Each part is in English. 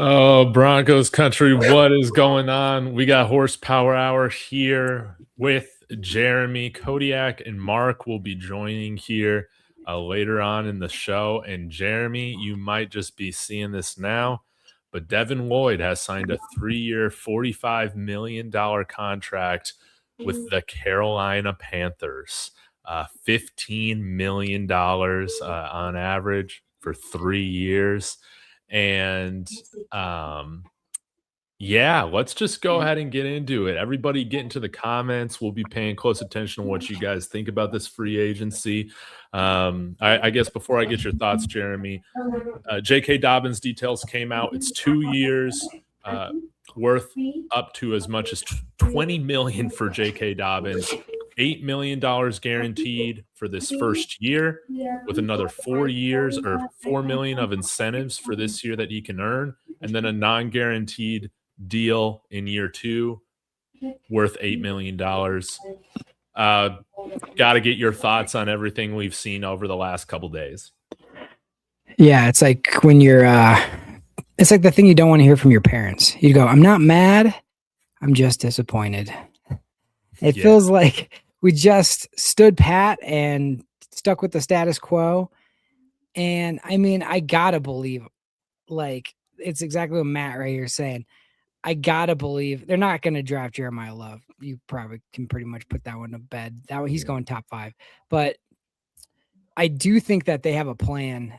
Oh, Broncos country, what is going on? We got Horsepower Hour here with Jeremy. Kodiak and Mark will be joining here later on in the show. And Jeremy, you might just be seeing this now, but Devin Lloyd has signed a 3-year, $45 million contract with the Carolina Panthers. $15 million on average for 3 years. And yeah, let's just go ahead and get into it. Everybody get into the comments. We'll be paying close attention to what you guys think about this free agency. I guess before I get your thoughts, Jeremy, J.K. Dobbins details came out. It's 2 years, worth up to as much as $20 million for J.K. Dobbins. $8 million guaranteed for this first year, with another 4 years or $4 million of incentives for this year that he can earn, and then a non-guaranteed deal in year 2 worth $8 million. Got to get your thoughts on everything we've seen over the last couple days. Yeah, it's like when you're it's like the thing you don't want to hear from your parents. You go, I'm not mad, I'm just disappointed. It feels like we just stood pat and stuck with the status quo. And I mean, I gotta believe, like, it's exactly what Matt right here is saying. I gotta believe they're not going to draft Jeremiah Love. You probably can pretty much put that one to bed. That one, he's going top 5. But I do think that they have a plan.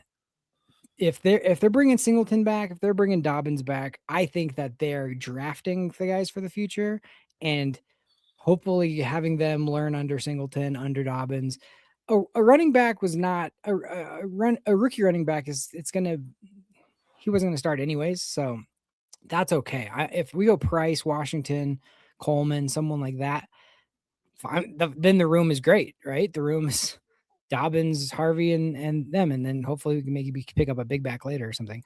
If they're bringing Singleton back, if they're bringing Dobbins back, I think that they're drafting the guys for the future and hopefully having them learn under Singleton, under Dobbins. A running back was not a rookie running back he wasn't going to start anyways. So that's okay. If we go Price, Washington, Coleman, someone like that, fine, then the room is great, right? The room is Dobbins, Harvey, and them, and then hopefully we can maybe pick up a big back later or something.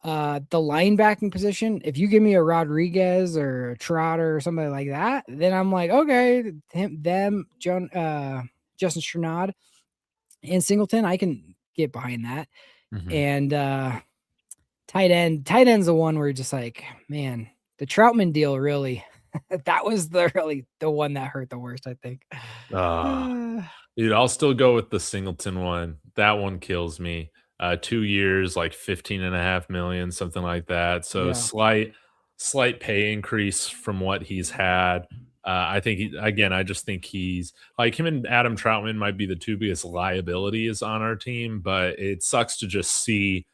The linebacking position, if you give me a Rodriguez or a Trotter or somebody like that, then I'm like, okay, Justin Strnad and Singleton, I can get behind that. Mm-hmm. And tight end's the one where you're just like, man, the Troutman deal really, that was the one that hurt the worst, I think. Dude, I'll still go with the Singleton one. That one kills me. 2 years, like $15.5 million, something like that. So slight pay increase from what he's had. I think I just think he's like, him and Adam Troutman might be the two biggest liabilities on our team, but it sucks to just see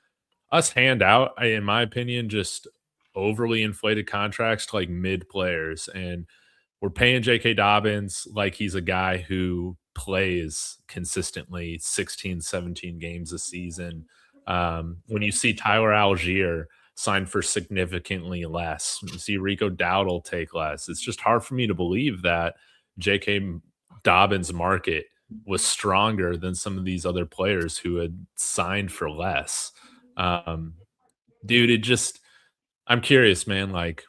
us hand out, in my opinion, just overly inflated contracts to like mid players. And we're paying J.K. Dobbins like he's a guy who plays consistently 16, 17 games a season. When you see Tyler Algier signed for significantly less, you see Rico Dowdle take less, it's just hard for me to believe that J.K. Dobbins' market was stronger than some of these other players who had signed for less. Dude, I'm curious, man. Like,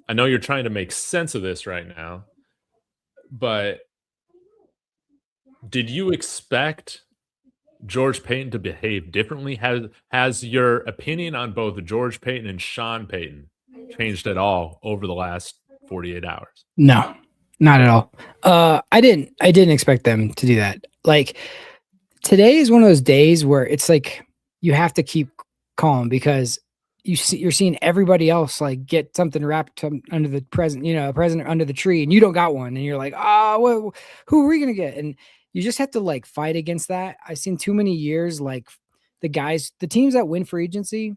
I know you're trying to make sense of this right now, but did you expect George Payton to behave differently? Has your opinion on both George Payton and Sean Payton changed at all over the last 48 hours? No, not at all. I didn't expect them to do that. Like, today is one of those days where it's like you have to keep calm because you're seeing everybody else like get something wrapped under the present under the tree, and you don't got one, and you're like, well, who are we gonna get? And you just have to like fight against that. I've seen too many years like the teams that win free agency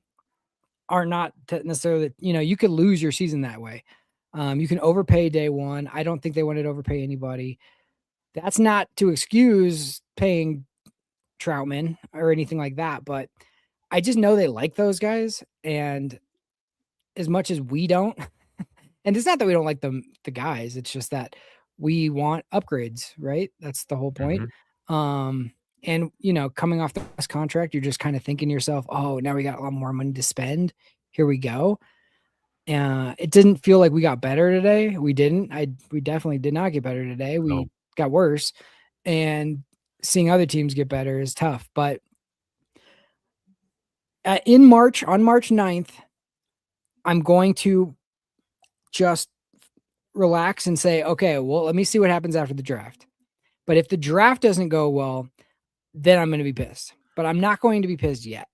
are not necessarily, you could lose your season that way. You can overpay day one. I don't think they wanted to overpay anybody. That's not to excuse paying Troutman or anything like that, but I just know they like those guys, and as much as we don't, and it's not that we don't like the guys, it's just that we want upgrades, right? That's the whole point. Mm-hmm. And coming off the last contract, you're just kind of thinking to yourself, oh, now we got a lot more money to spend. Here we go. It didn't feel like we got better today. We didn't. We definitely did not get better today. We got worse, and seeing other teams get better is tough. But on March 9th, I'm going to just relax and say, okay, well, let me see what happens after the draft. But if the draft doesn't go well, then I'm going to be pissed. But I'm not going to be pissed yet.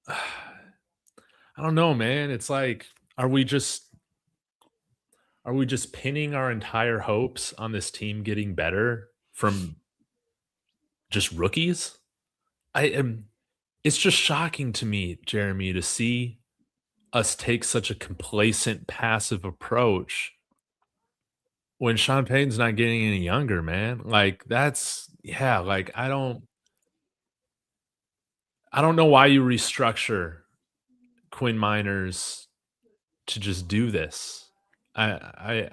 I don't know, man. It's like, are we just pinning our entire hopes on this team getting better from just rookies? I am It's just shocking to me, Jeremy, to see us take such a complacent, passive approach when Sean Payton's not getting any younger, man. Like that's yeah, like I don't know why you restructure Quinn Miners to just do this. I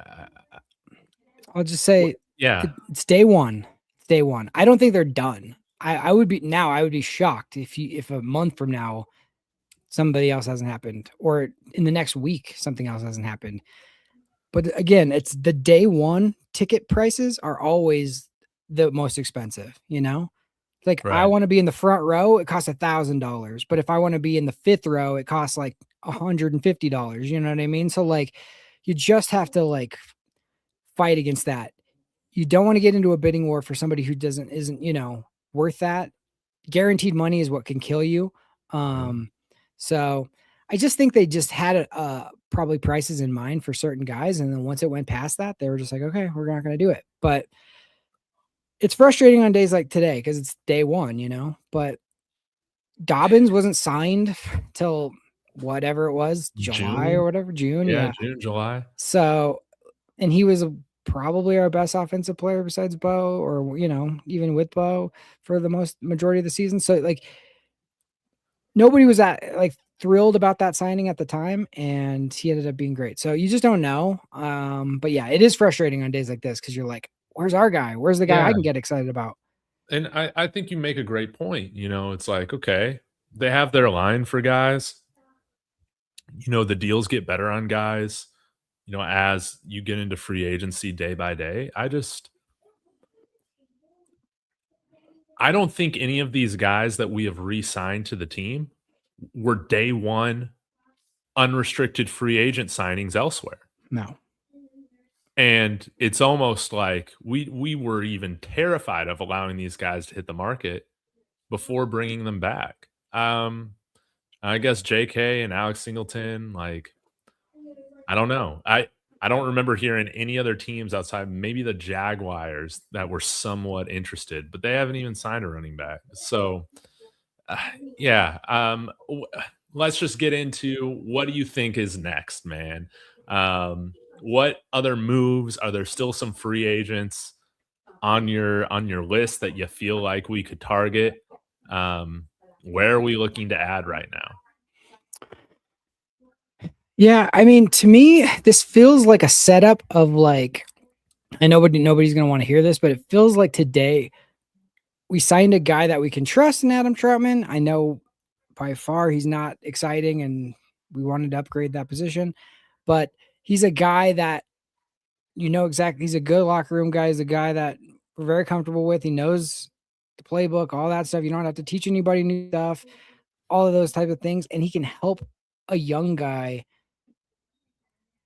I'll just say yeah, it's day one. It's day one. I don't think they're done. I would be shocked if a month from now somebody else hasn't happened, or in the next week something else hasn't happened. But again, it's the day one ticket prices are always the most expensive, you know? Like I right. want to be in the front row, it costs $1,000. But if I want to be in the fifth row, it costs like $150. You know what I mean? So like you just have to like fight against that. You don't want to get into a bidding war for somebody who isn't, worth that. Guaranteed money is what can kill you. Right. So I just think they just had probably prices in mind for certain guys, and then once it went past that, they were just like, okay, we're not going to do it. But it's frustrating on days like today because it's day one, But Dobbins wasn't signed till whatever it was, July or June? whatever, June, Yeah, yeah. June, July. So, and he was probably our best offensive player besides Bo, or even with Bo for the majority of the season. So like nobody was thrilled about that signing at the time, and he ended up being great. So you just don't know. But yeah, it is frustrating on days like this because you're like, where's our guy? Where's the guy Yeah, I can get excited about? and I think you make a great point, it's like, okay, they have their line for guys. The deals get better on guys, as you get into free agency day by day. I don't think any of these guys that we have re-signed to the team were day one unrestricted free agent signings elsewhere. No. And it's almost like we were even terrified of allowing these guys to hit the market before bringing them back. I guess JK and Alex Singleton, like, I don't know. I don't remember hearing any other teams outside maybe the Jaguars that were somewhat interested, but they haven't even signed a running back. So, uh, yeah, let's just get into what do you think is next, man? What other moves are there? Still some free agents on your list that you feel like we could target? Where are we looking to add right now? Yeah, I mean, to me, this feels like a setup of like, I know nobody's gonna want to hear this, but it feels like today we signed a guy that we can trust in Adam Troutman. I know by far he's not exciting, and we wanted to upgrade that position, but he's a guy that exactly. He's a good locker room guy. He's a guy that we're very comfortable with. He knows the playbook, all that stuff. You don't have to teach anybody new stuff, all of those type of things, and he can help a young guy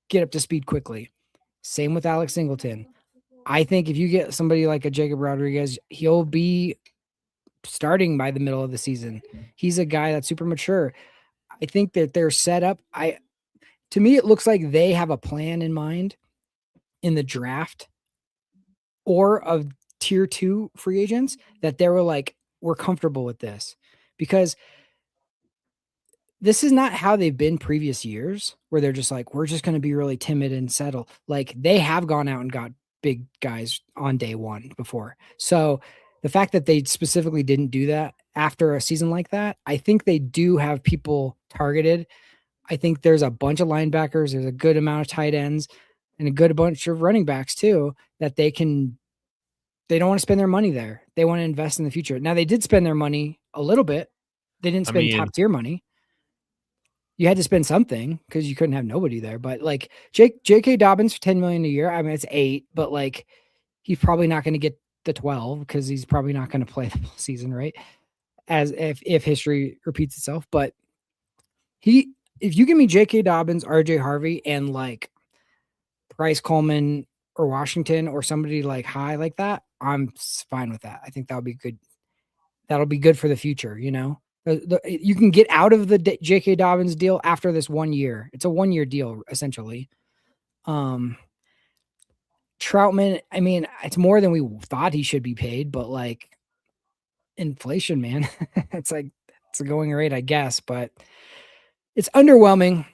get up to speed quickly. Same with Alex Singleton. I think if you get somebody like a Jacob Rodriguez, he'll be starting by the middle of the season. He's a guy that's super mature. I think that they're set up. To me, it looks like they have a plan in mind in the draft or of tier 2 free agents that they were like, we're comfortable with this, because this is not how they've been previous years where they're just like, we're just going to be really timid and settle. Like they have gone out and got big guys on day one before. So the fact that they specifically didn't do that after a season like that, I think they do have people targeted. I think there's a bunch of linebackers, there's a good amount of tight ends, and a good bunch of running backs too, that they don't want to spend their money there. They want to invest in the future. Now they did spend their money a little bit. They didn't I spend mean, top tier money. You had to spend something because you couldn't have nobody there. But like J.K. Dobbins for $10 million a year. I mean, it's 8, but like he's probably not going to get the 12 because he's probably not going to play the whole season, right? As if history repeats itself. But if you give me J.K. Dobbins, R.J. Harvey, and like Bryce Coleman or Washington or somebody like high like that, I'm fine with that. I think that'll be good. That'll be good for the future. You know, you can get out of the J.K. Dobbins deal after this 1 year. It's a 1 year deal essentially. Troutman, I mean, it's more than we thought he should be paid, but like inflation, man, it's like it's a going rate, I guess, but it's underwhelming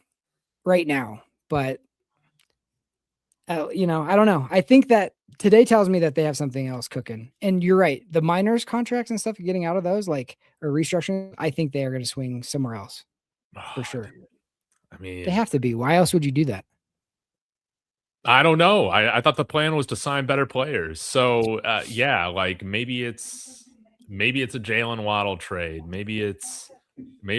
right now. But you know, I don't know. I think that today tells me that they have something else cooking. And you're right. The minors contracts and stuff, getting out of those, like or restructuring, I think they are going to swing somewhere else for sure. Dude. I They mean, have to be. Why else would you do that? I don't know. I thought the plan was to sign better players. So yeah, like maybe it's a Jalen Waddle trade. Maybe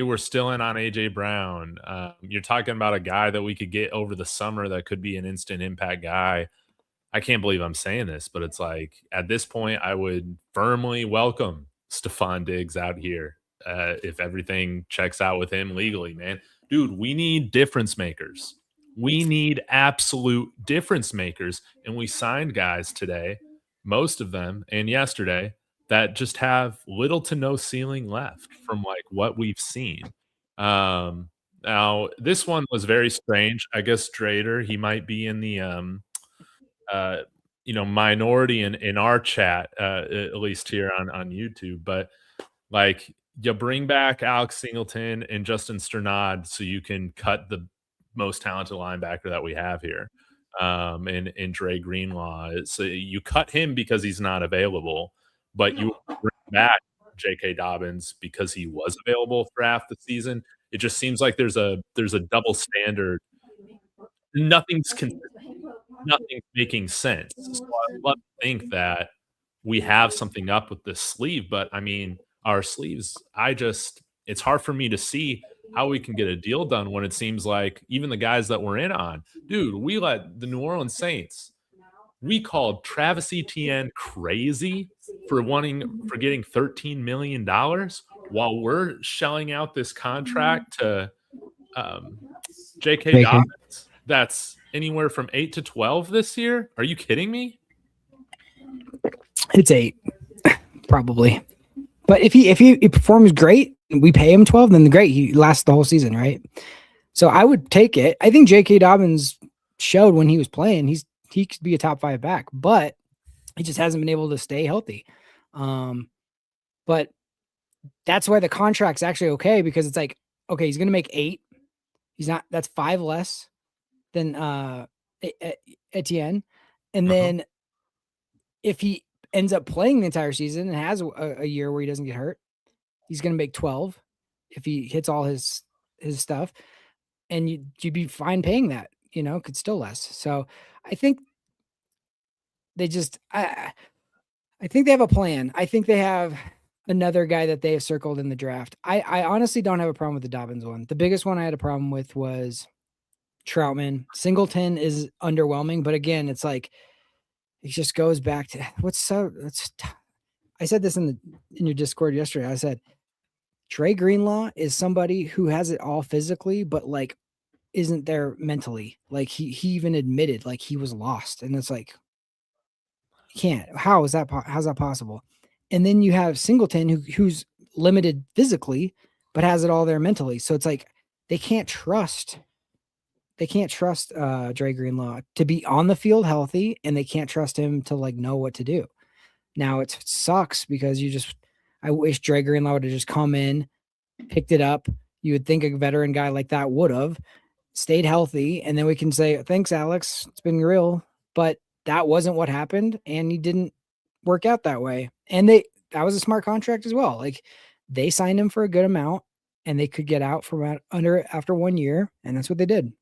we're still in on AJ Brown. You're talking about a guy that we could get over the summer that could be an instant impact guy. I can't believe I'm saying this, but it's like at this point, I would firmly welcome Stephon Diggs out here if everything checks out with him legally, man. Dude, we need difference makers. We need absolute difference makers. And we signed guys today, most of them, and yesterday, that just have little to no ceiling left from like what we've seen. Now this one was very strange. I guess Drader, he might be in the uh, minority in our chat, at least here on YouTube. But like, you bring back Alex Singleton and Justin Sternad so you can cut the most talented linebacker that we have here, in Dre Greenlaw. So you cut him because he's not available, but you bring back J.K. Dobbins because he was available for half the season. It just seems like there's a double standard. Nothing's consistent. Nothing's making sense. So I love to think that we have something up with this sleeve, but I mean, our sleeves, it's hard for me to see how we can get a deal done when it seems like even the guys that we're in on, dude, we let the New Orleans Saints, we called Travis Etienne crazy for getting $13 million while we're shelling out this contract to J.K. JK. Dobbins. That's anywhere from 8 to 12 this year. Are you kidding me? It's 8, probably. But if he performs great, we pay him 12, then great. He lasts the whole season, right? So I would take it. I think J.K. Dobbins showed when he was playing, he could be a top 5 back, but he just hasn't been able to stay healthy. But that's why the contract's actually okay, because it's like, okay, he's going to make 8. That's 5 less than Etienne. And then if he ends up playing the entire season and has a year where he doesn't get hurt, he's going to make 12 if he hits all his stuff, and you'd be fine paying that, could still less. So I think they just, I think they have a plan. I think they have another guy that they have circled in the draft. I honestly don't have a problem with the Dobbins one. The biggest one I had a problem with was Troutman. Singleton is underwhelming, but again, it's like, it just goes back to I said this in your Discord yesterday. I said, Dre Greenlaw is somebody who has it all physically, but like isn't there mentally. Like he even admitted like he was lost. And it's like, you can't. How's that possible? And then you have Singleton who's limited physically, but has it all there mentally. So it's like they can't trust Dre Greenlaw to be on the field healthy, and they can't trust him to like know what to do. Now it sucks because I wish Dre Greenlaw would have just come in, picked it up. You would think a veteran guy like that would have stayed healthy, and then we can say, thanks, Alex. It's been real. But that wasn't what happened, and he didn't work out that way. And that was a smart contract as well. Like they signed him for a good amount, and they could get out from under it after 1 year, and that's what they did.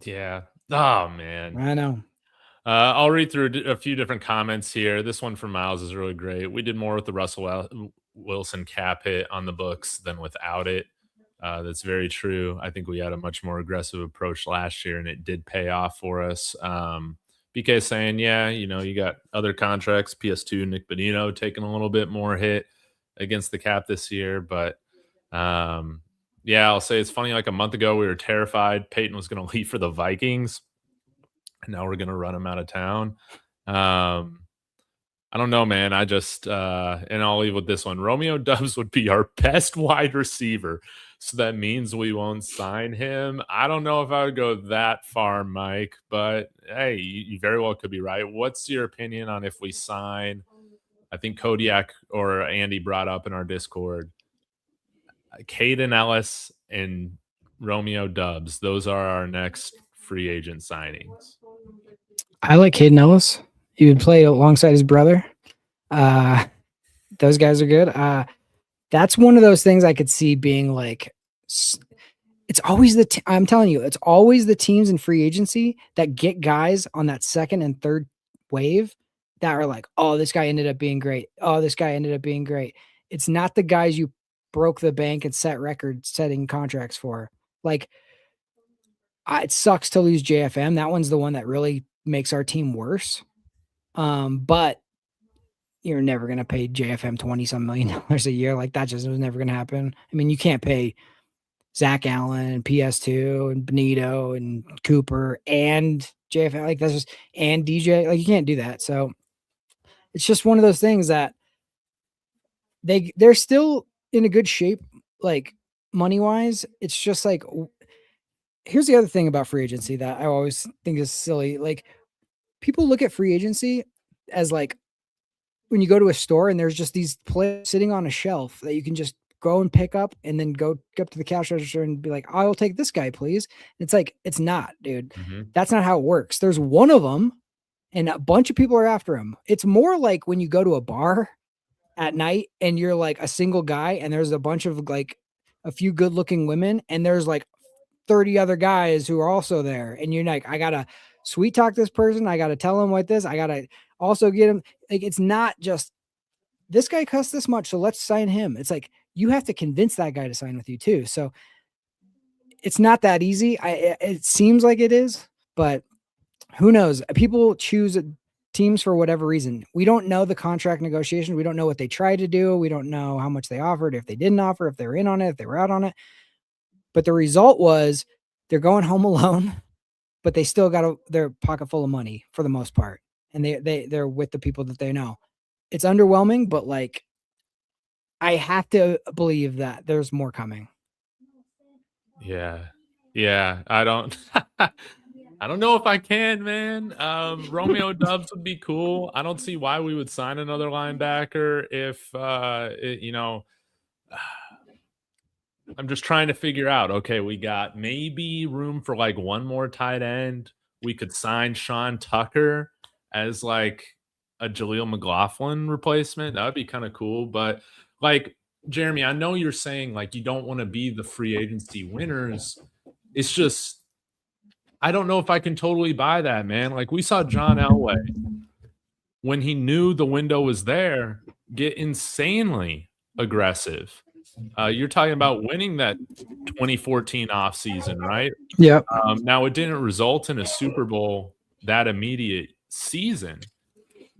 Yeah. Oh man. I know. I'll read through a few different comments here. This one from Miles is really great. We did more with the Russell Wilson cap hit on the books than without it. That's very true. I think we had a much more aggressive approach last year, and it did pay off for us. BK saying, yeah, you got other contracts, PS2, Nick Bonino taking a little bit more hit against the cap this year, but Yeah, I'll say it's funny. Like a month ago, we were terrified Peyton was going to leave for the Vikings, and now we're going to run him out of town. I don't know, man. I just and I'll leave with this one. Romeo Dubs would be our best wide receiver, so that means we won't sign him. I don't know if I would go that far, Mike, but hey, you very well could be right. What's your opinion on if we sign? I think Kodiak or Andy brought up in our Discord, Caden Ellis and Romeo Dubs. Those are our next free agent signings. I like Caden Ellis. He would play alongside his brother. Those guys are good. That's one of those things I could see being like, it's always I'm telling you, it's always the teams in free agency that get guys on that second and third wave that are like, oh, this guy ended up being great. Oh, this guy ended up being great. It's not the guys you broke the bank and set record setting contracts for. Like, it sucks to lose JFM. That one's the one that really makes our team worse. But you're never going to pay JFM 20-some million a year. Like, that just was never going to happen. I mean, you can't pay Zach Allen and PS2 and Benito and Cooper and JFM. Like, that's just, and DJ. Like, you can't do that. So it's just one of those things that they're still in a good shape, like money wise. It's just like, here's the other thing about free agency that I always think is silly. Like, people look at free agency as like when you go to a store and there's just these players sitting on a shelf that you can just go and pick up and then go up to the cash register and be like, I will take this guy, please. And it's like, it's not, dude. Mm-hmm. That's not how it works. There's one of them and a bunch of people are after him. It's more like when you go to a bar at night and you're like a single guy and there's a bunch of like a few good looking women and there's like 30 other guys who are also there. And you're like, I got to sweet talk this person. I got to tell him what this, I got to also get him. Like, it's not just this guy costs this much, so let's sign him. It's like, you have to convince that guy to sign with you too. So it's not that easy. It seems like it is, but who knows? People choose teams for whatever reason. We don't know the contract negotiation. We don't know what they tried to do. We don't know how much they offered, if they didn't offer, if they were in on it, if they were out on it. But the result was they're going home alone, but they still got their pocket full of money for the most part. And they're with the people that they know. It's underwhelming, but like, I have to believe that there's more coming. Yeah. I don't I don't know if I can, man. Romeo Dubs would be cool. I don't see why we would sign another linebacker if I'm just trying to figure out, okay, we got maybe room for like one more tight end. We could sign Sean Tucker as like a Jaleel McLaughlin replacement. That would be kind of cool. But like, Jeremy, I know you're saying like you don't want to be the free agency winners. It's just, I don't know if I can totally buy that, man. Like, we saw John Elway, when he knew the window was there, get insanely aggressive. You're talking about winning that 2014 offseason, right? Yeah. Now, it didn't result in a Super Bowl that immediate season,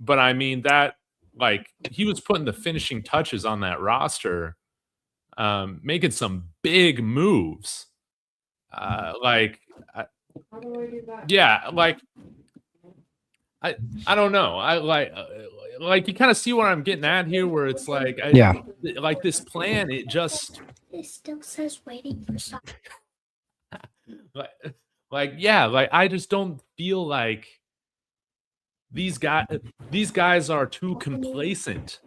but I mean, that, like, he was putting the finishing touches on that roster, making some big moves. Yeah, like, I don't know. I like you kind of see what I'm getting at here, where it's like, like this plan, it just, it still says waiting for something. like I just don't feel like these guys are too complacent.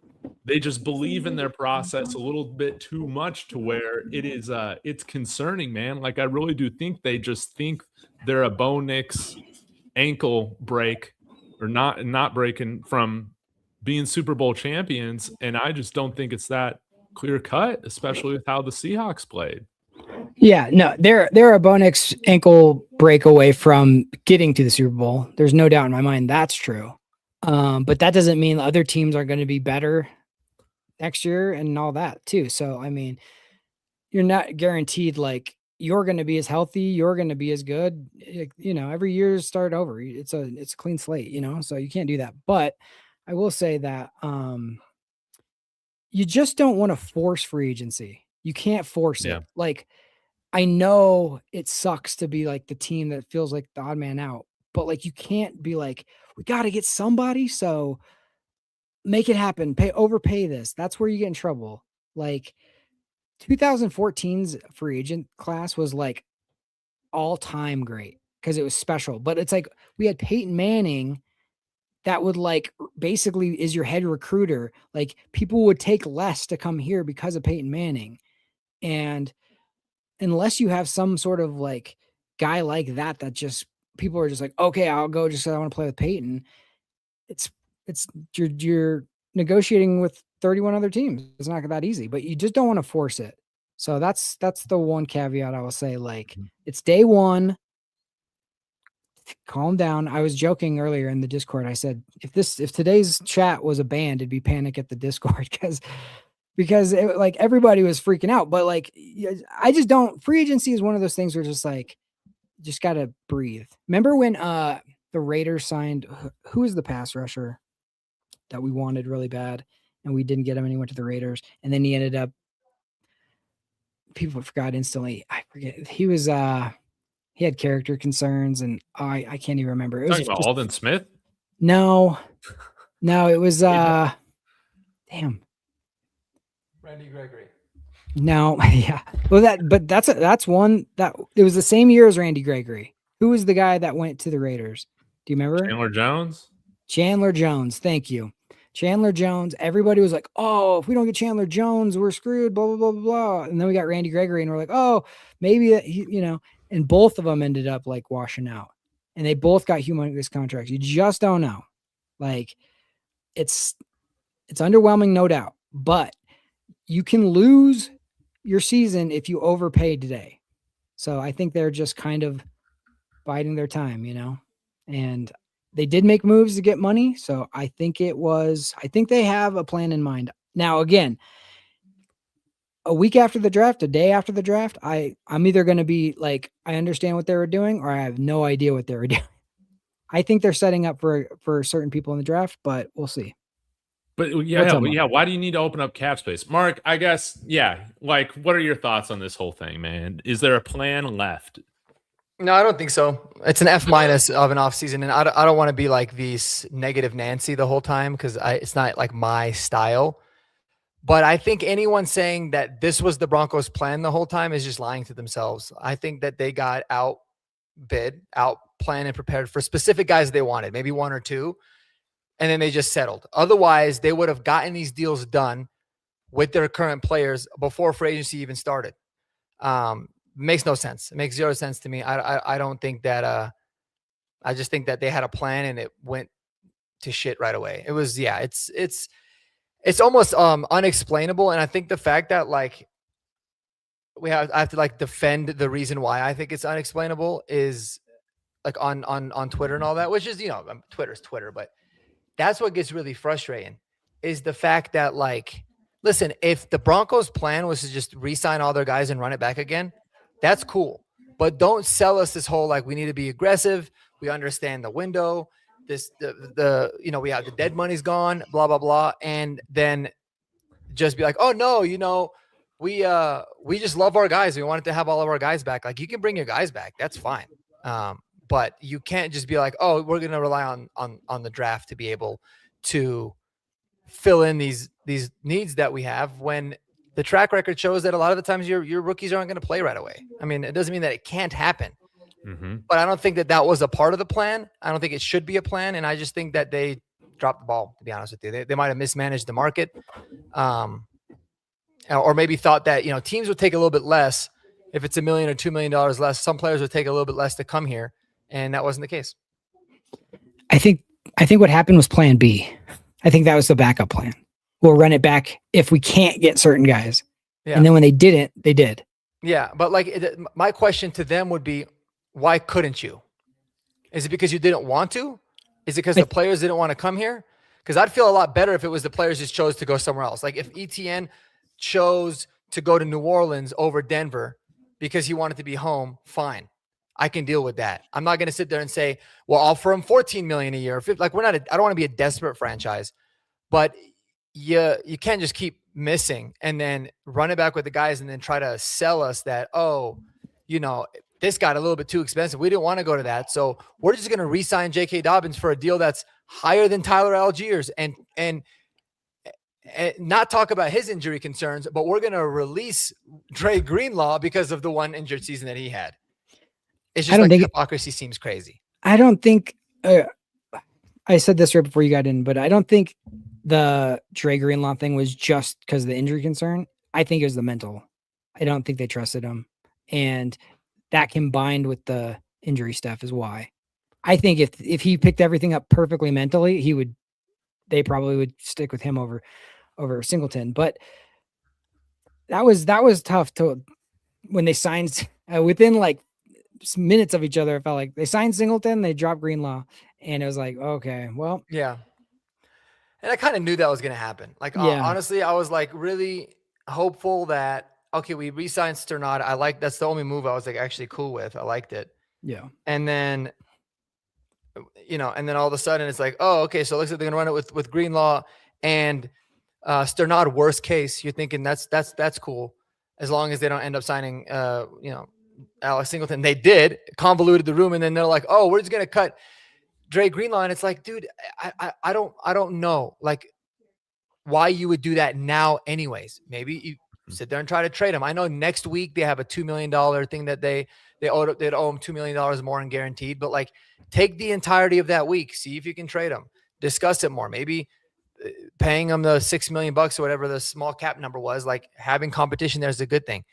They just believe in their process a little bit too much to where it is it's concerning, man. Like, I really do think they just think they're a Bo Nix ankle break or not breaking from being Super Bowl champions, and I just don't think it's that clear cut, especially with how the Seahawks played. Yeah, no, they're a Bo Nix ankle break away from getting to the Super Bowl. There's no doubt in my mind that's true. But that doesn't mean other teams are going to be better next year and all that too. So, I mean, you're not guaranteed like you're going to be as healthy, you're going to be as good. You know, every year start over. It's a clean slate, you know, so you can't do that. But I will say that you just don't want to force free agency. You can't force it. Like, I know it sucks to be like the team that feels like the odd man out, but like you can't be like, we got to get somebody, so make it happen. Overpay this. That's where you get in trouble. Like 2014's free agent class was like all-time great because it was special. But it's like we had Peyton Manning that would like basically is your head recruiter. Like people would take less to come here because of Peyton Manning. And unless you have some sort of like guy like that, that just people are just like, okay, I'll go just because I want to play with Peyton. It's you're negotiating with 31 other teams. It's not that easy, but you just don't want to force it. So that's the one caveat I will say. Like it's day one. Calm down. I was joking earlier in the Discord. I said if today's chat was a band, it'd be Panic at the Discord because it, like everybody was freaking out. But like I just don't. Free agency is one of those things where just like just gotta breathe. Remember when the Raiders signed who was the pass rusher that we wanted really bad and we didn't get him and he went to the Raiders and then he ended up people forgot instantly. I forget he was he had character concerns and I can't even remember. It was talking about Aldon Smith? No, it was damn. Randy Gregory. No, yeah. Well, that's one that it was the same year as Randy Gregory. Who was the guy that went to the Raiders? Do you remember? Chandler Jones. Thank you. Chandler Jones. Everybody was like, oh, if we don't get Chandler Jones, we're screwed, blah, blah, blah, blah, blah. And then we got Randy Gregory and we're like, oh, maybe, and both of them ended up like washing out and they both got humongous contracts. You just don't know. Like it's underwhelming, no doubt, but you can lose your season if you overpay today. So I think they're just kind of biding their time, and they did make moves to get money. So I think they have a plan in mind. Now, again, a week after the draft, a day after the draft, I'm either going to be like, I understand what they were doing or I have no idea what they were doing. I think they're setting up for certain people in the draft, but we'll see. But why do you need to open up cap space? Mark, I guess, like, what are your thoughts on this whole thing, man? Is there a plan left? No, I don't think so. It's an F- of an offseason, and I don't want to be like this negative Nancy the whole time because it's not like my style. But I think anyone saying that this was the Broncos' plan the whole time is just lying to themselves. I think that they got outbid, outplanned, and prepared for specific guys they wanted, maybe one or two, and then they just settled. Otherwise, they would have gotten these deals done with their current players before free agency even started. Makes no sense. It makes zero sense to me. I don't think that. I just think that they had a plan and it went to shit right away. It was it's almost unexplainable, and I think the fact that like I have to like defend the reason why I think it's unexplainable is like on Twitter and all that, which is Twitter's Twitter, but that's what gets really frustrating is the fact that like, listen, if the Broncos' plan was to just re-sign all their guys and run it back again, that's cool, but don't sell us this whole like we need to be aggressive. We understand the window. We have the dead money's gone, blah, blah, blah. And then just be like, oh no, we just love our guys. We wanted to have all of our guys back. Like you can bring your guys back. That's fine. But you can't just be like, oh, we're going to rely on the draft to be able to fill in these needs that we have when the track record shows that a lot of the times your rookies aren't going to play right away. I mean, it doesn't mean that it can't happen. Mm-hmm. But I don't think that was a part of the plan. I don't think it should be a plan. And I just think that they dropped the ball, to be honest with you. They might have mismanaged the market or maybe thought that, teams would take a little bit less. If it's $1 million or $2 million less, some players would take a little bit less to come here. And that wasn't the case. I think what happened was plan B. I think that was the backup plan. We'll run it back if we can't get certain guys. Yeah. And then when they didn't, they did. Yeah. But like my question to them would be, why couldn't you? Is it because you didn't want to? Is it because the players didn't want to come here? Because I'd feel a lot better if it was the players just chose to go somewhere else. Like if ETN chose to go to New Orleans over Denver because he wanted to be home, fine. I can deal with that. I'm not going to sit there and say, well, I'll offer him $14 million a year. Like I don't want to be a desperate franchise, but you can't just keep missing and then run it back with the guys and then try to sell us that, oh, this got a little bit too expensive. We didn't want to go to that. So we're just going to re-sign J.K. Dobbins for a deal that's higher than Tyler Algiers and not talk about his injury concerns, but we're going to release Dre Greenlaw because of the one injured season that he had. It's just the hypocrisy seems crazy. I don't think I said this right before you got in, but I don't think the Dre Greenlaw thing was just because of the injury concern. I think it was the mental. I don't think they trusted him. And that combined with the injury stuff is why. I think if he picked everything up perfectly mentally, they probably would stick with him over Singleton. But that was tough when they signed within like minutes of each other. It felt like they signed Singleton, they dropped Greenlaw, and it was like, okay, well, yeah. And I kind of knew that was going to happen. Like, honestly, I was like really hopeful that, okay, we re-signed Sternad. That's the only move I was like actually cool with. I liked it. Yeah. And then, and then all of a sudden it's like, oh, okay, so it looks like they're going to run it with Greenlaw and Sternad. Worst case, you're thinking that's cool as long as they don't end up signing, Alex Singleton. They did, convoluted the room, and then they're like, oh, we're just going to cut Dre Greenlaw. And it's like, dude, I don't know like why you would do that now anyways. Maybe you sit there and try to trade him. I know next week they have a $2 million thing that they'd owe him $2 million more in guaranteed, but like take the entirety of that week, see if you can trade him, discuss it more. Maybe paying him the $6 million or whatever the small cap number was, like having competition there is a good thing.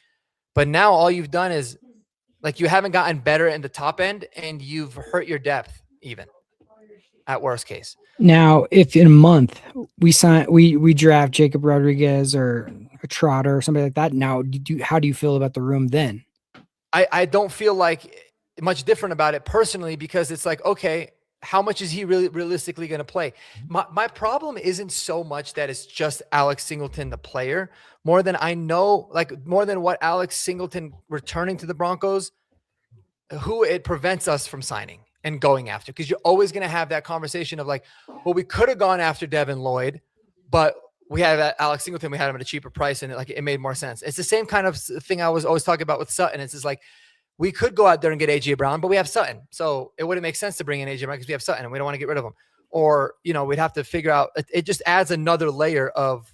But now all you've done is like, you haven't gotten better in the top end and you've hurt your depth even at worst case. Now, if in a month we draft Jacob Rodriguez or a Trotter or somebody like that, now how do you feel about the room then? I don't feel like much different about it personally, because it's like, okay, how much is he really realistically going to play? My problem isn't so much that it's just Alex Singleton, the player, more than what Alex Singleton returning to the Broncos, who it prevents us from signing and going after. Because you're always going to have that conversation of like, well, we could have gone after Devin Lloyd, but we had Alex Singleton, we had him at a cheaper price, and it made more sense. It's the same kind of thing I was always talking about with Sutton. It's just like, we could go out there and get AJ Brown, but we have Sutton. So it wouldn't make sense to bring in AJ Brown because we have Sutton and we don't want to get rid of him. Or, we'd have to figure out, it just adds another layer of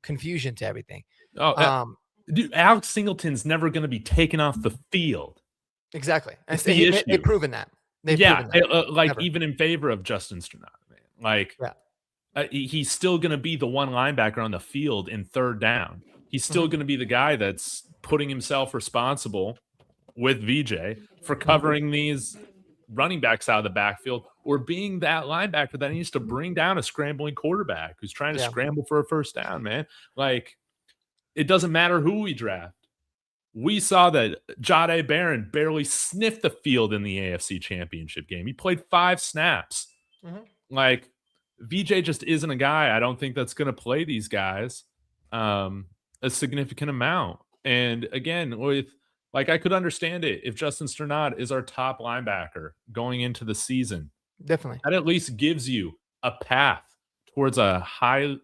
confusion to everything. Dude, Alex Singleton's never going to be taken off the field. Exactly. And they've proven that. Even in favor of Justin Sternad, man. Like, he's still going to be the one linebacker on the field in third down. He's still going to be the guy that's putting himself responsible with VJ for covering these running backs out of the backfield, or being that linebacker that needs to bring down a scrambling quarterback who's trying to scramble for a first down, man. Like, it doesn't matter who we draft. We saw that Jahdae Barron barely sniffed the field in the AFC Championship game. He played 5 snaps. Like, VJ just isn't a guy. I don't think that's going to play these guys a significant amount. And again, I could understand it if Justin Sternad is our top linebacker going into the season. Definitely. That at least gives you a path towards a highly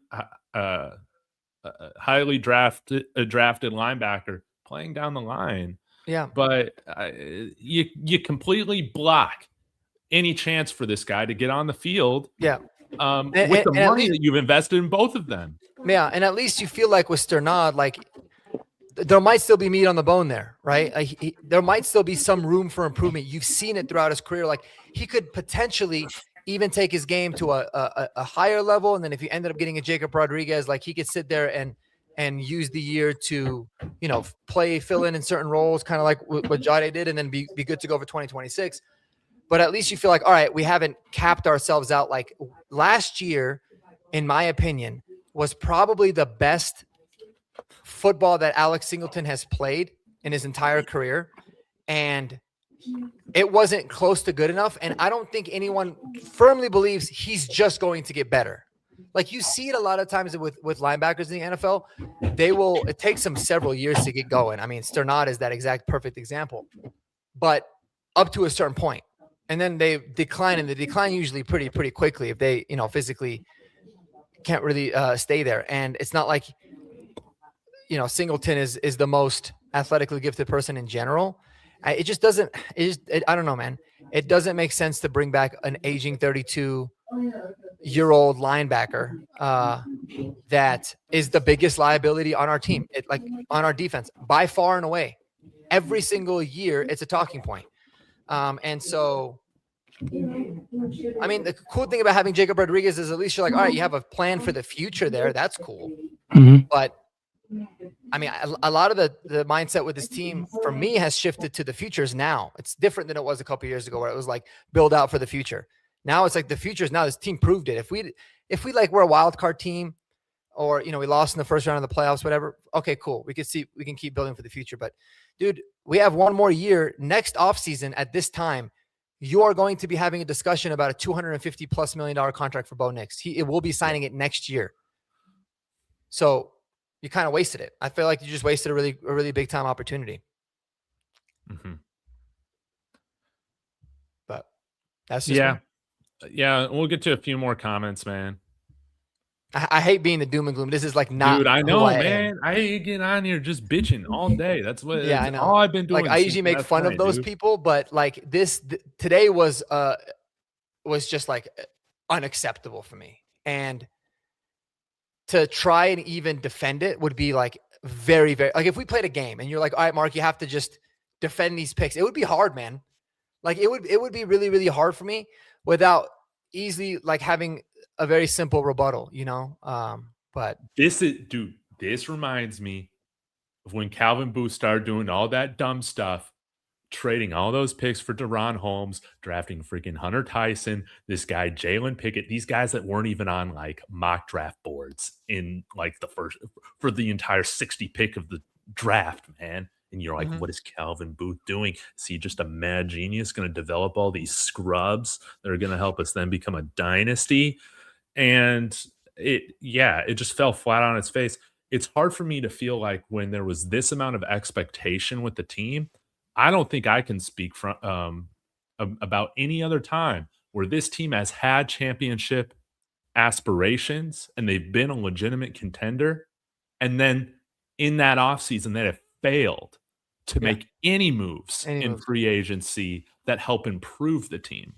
drafted linebacker playing down the line. Yeah. But you completely block any chance for this guy to get on the field. Yeah. With the money that you've invested in both of them. Yeah. And at least you feel like with Sternad, like, there might still be meat on the bone there, right? Like there might still be some room for improvement. You've seen it throughout his career. Like, he could potentially even take his game to a higher level. And then if you ended up getting a Jacob Rodriguez, like, he could sit there and use the year to, fill in certain roles, kind of like what Jahdae did, and then be good to go for 2026. But at least you feel like, all right, we haven't capped ourselves out. Like, last year, in my opinion, was probably the best football that Alex Singleton has played in his entire career, and it wasn't close to good enough. And I don't think anyone firmly believes he's just going to get better. Like, you see it a lot of times with linebackers in the NFL. It takes them several years to get going. I mean, Sternad is that exact perfect example, but up to a certain point, and then they decline, and they decline usually pretty quickly if they physically can't really stay there. And it's not like Singleton is the most athletically gifted person in general. It just doesn't. I don't know, man. It doesn't make sense to bring back an aging 32-year-old linebacker that is the biggest liability on our team. On our defense by far and away. Every single year, it's a talking point. And so, I mean, the cool thing about having Jacob Rodriguez is at least you're like, all right, you have a plan for the future there. That's cool. Mm-hmm. But I mean, a lot of the mindset with this team for me has shifted to the futures now. It's different than it was a couple of years ago where it was like build out for the future. Now it's like the futures. Now this team proved it. If we like we're a wild card team or, we lost in the first round of the playoffs, whatever. Okay, cool. We can keep building for the future. But dude, we have one more year. Next offseason at this time, you are going to be having a discussion about a $250+ million contract for Bo Nix. It will be signing it next year. So you kind of wasted it. I feel like you just wasted a really big time opportunity. Mm-hmm. But that's just me. Yeah. We'll get to a few more comments, man. I hate being the doom and gloom. This is like not. Dude, I know, man. Am. I hate getting on here just bitching all day. That's what. Yeah, I know. All I've been doing. Like I usually make fun of those people, but like today was just like unacceptable for me. And to try and even defend it would be like very, very like if we played a game and you're like, all right, Mark, you have to just defend these picks. It would be hard, man. Like it would be really, really hard for me without easily like having a very simple rebuttal, but this reminds me of when Calvin Booth started doing all that dumb stuff, trading all those picks for Deron Holmes, drafting freaking Hunter Tyson, this guy, Jalen Pickett, these guys that weren't even on like mock draft boards in like for the entire 60 pick of the draft, man. And you're like, What is Calvin Booth doing? Is he just a mad genius going to develop all these scrubs that are going to help us then become a dynasty? And it just fell flat on its face. It's hard for me to feel like when there was this amount of expectation with the team, I don't think I can speak about any other time where this team has had championship aspirations and they've been a legitimate contender. And then in that offseason, they have failed to make any moves in free agency that help improve the team.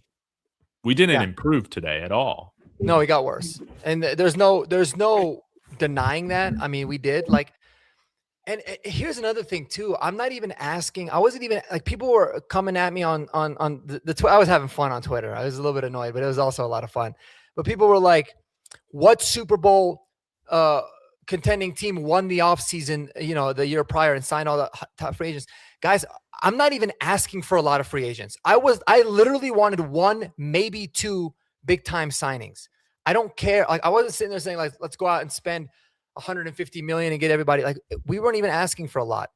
We didn't improve today at all. No, it got worse. And there's no denying that. I mean, we did and here's another thing too. I'm not even asking. I wasn't even like people were coming at me on the I was having fun on Twitter. I was a little bit annoyed, but it was also a lot of fun. But people were like, what Super Bowl contending team won the offseason, the year prior and signed all the top free agents? Guys, I'm not even asking for a lot of free agents. I literally wanted one, maybe two big time signings. I don't care. Like I wasn't sitting there saying like, let's go out and spend $150 million and get everybody. Like we weren't even asking for a lot.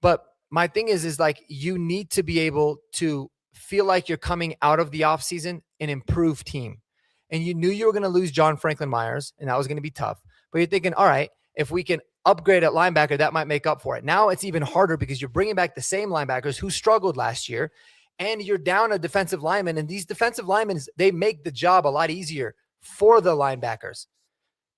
But my thing is like you need to be able to feel like you're coming out of the offseason an improved team. And you knew you were going to lose John Franklin Myers, and that was going to be tough. But you're thinking, all right, if we can upgrade at linebacker, that might make up for it. Now it's even harder because you're bringing back the same linebackers who struggled last year, and you're down a defensive lineman. And these defensive linemen, they make the job a lot easier for the linebackers.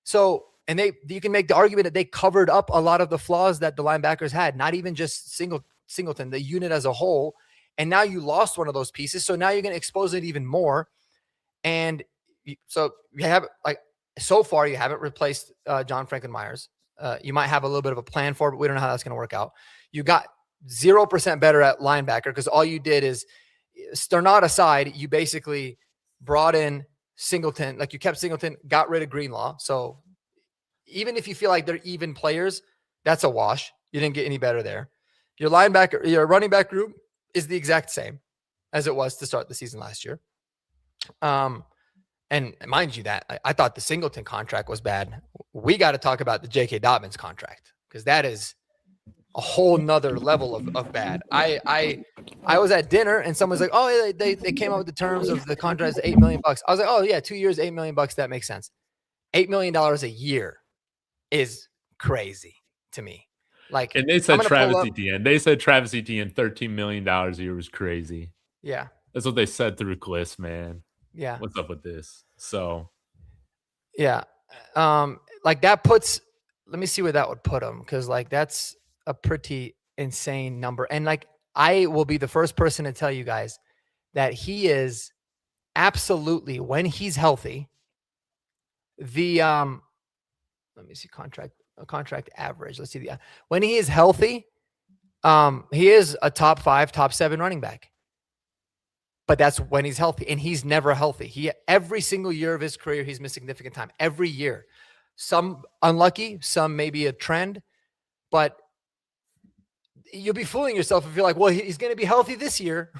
So, and you can make the argument that they covered up a lot of the flaws that the linebackers had, not even just Singleton, the unit as a whole. And now you lost one of those pieces. So now you're going to expose it even more. And so you have so far you haven't replaced John Franklin Myers. You might have a little bit of a plan for it, but we don't know how that's going to work out. You got 0% better at linebacker because all you did is Sternad aside, you basically brought in Singleton, like you kept Singleton, got rid of Greenlaw. So even if you feel like they're even players, that's a wash. You didn't get any better there. Your running back group is the exact same as it was to start the season last year. And mind you that I thought the Singleton contract was bad. We got to talk about the J.K. Dobbins contract because that is a whole nother level of bad. I was at dinner and someone's like, oh, they came up with the terms of the contract is $8 million. I was like, oh yeah, 2 years, $8 million. That makes sense. $8 million a year is crazy to me. Like, and they said Travis Etienne. They said Travis Etienne $13 million a year was crazy. Yeah, that's what they said through Gliss, man. Yeah, what's up with this? So, yeah, like that puts let me see where that would put him, because like that's a pretty insane number. And like I will be the first person to tell you guys that he is absolutely, when he's healthy, the let me see contract average. Let's see when he is healthy, he is a top 5, top 7 running back. But that's when he's healthy, and he's never healthy. Every single year of his career, he's missed significant time. Every year. Some unlucky, some maybe a trend, but you'll be fooling yourself if you're like, well, he's going to be healthy this year.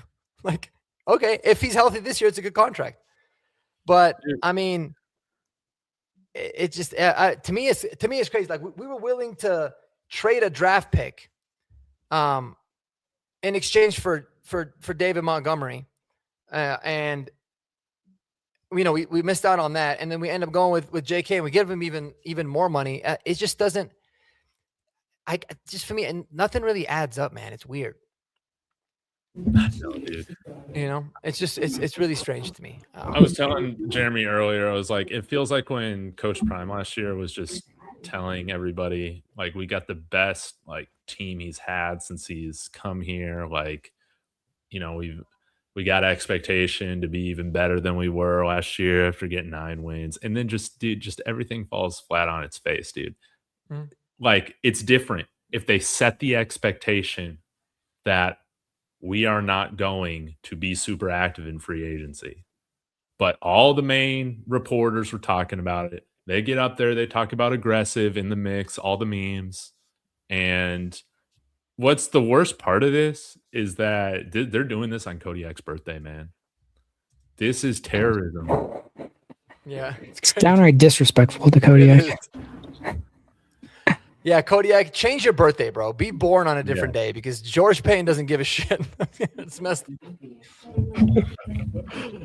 Like, okay, if he's healthy this year, it's a good contract. But I mean, it just to me it's crazy. Like we were willing to trade a draft pick, in exchange for David Montgomery, and you know, we missed out on that, and then we end up going with JK, and we give him even more money. It just doesn't. For me, and nothing really adds up, man. It's weird. No, dude. You know, it's just it's really strange to me. I was telling Jeremy earlier, I was like, it feels like when Coach Prime last year was just telling everybody, like, we got the best like team he's had since he's come here. Like, you know, we got expectation to be even better than we were last year after getting 9 wins. And then just everything falls flat on its face, dude. Mm. Like, it's different if they set the expectation that we are not going to be super active in free agency. But all the main reporters were talking about it. They get up there, they talk about aggressive in the mix, all the memes. And what's the worst part of this is that they're doing this on Kodiak's birthday, man. This is terrorism. Yeah. It's downright disrespectful to Kodiak. Yeah, Kodiak, change your birthday, bro. Be born on a different day, because George Payne doesn't give a shit. It's messed up.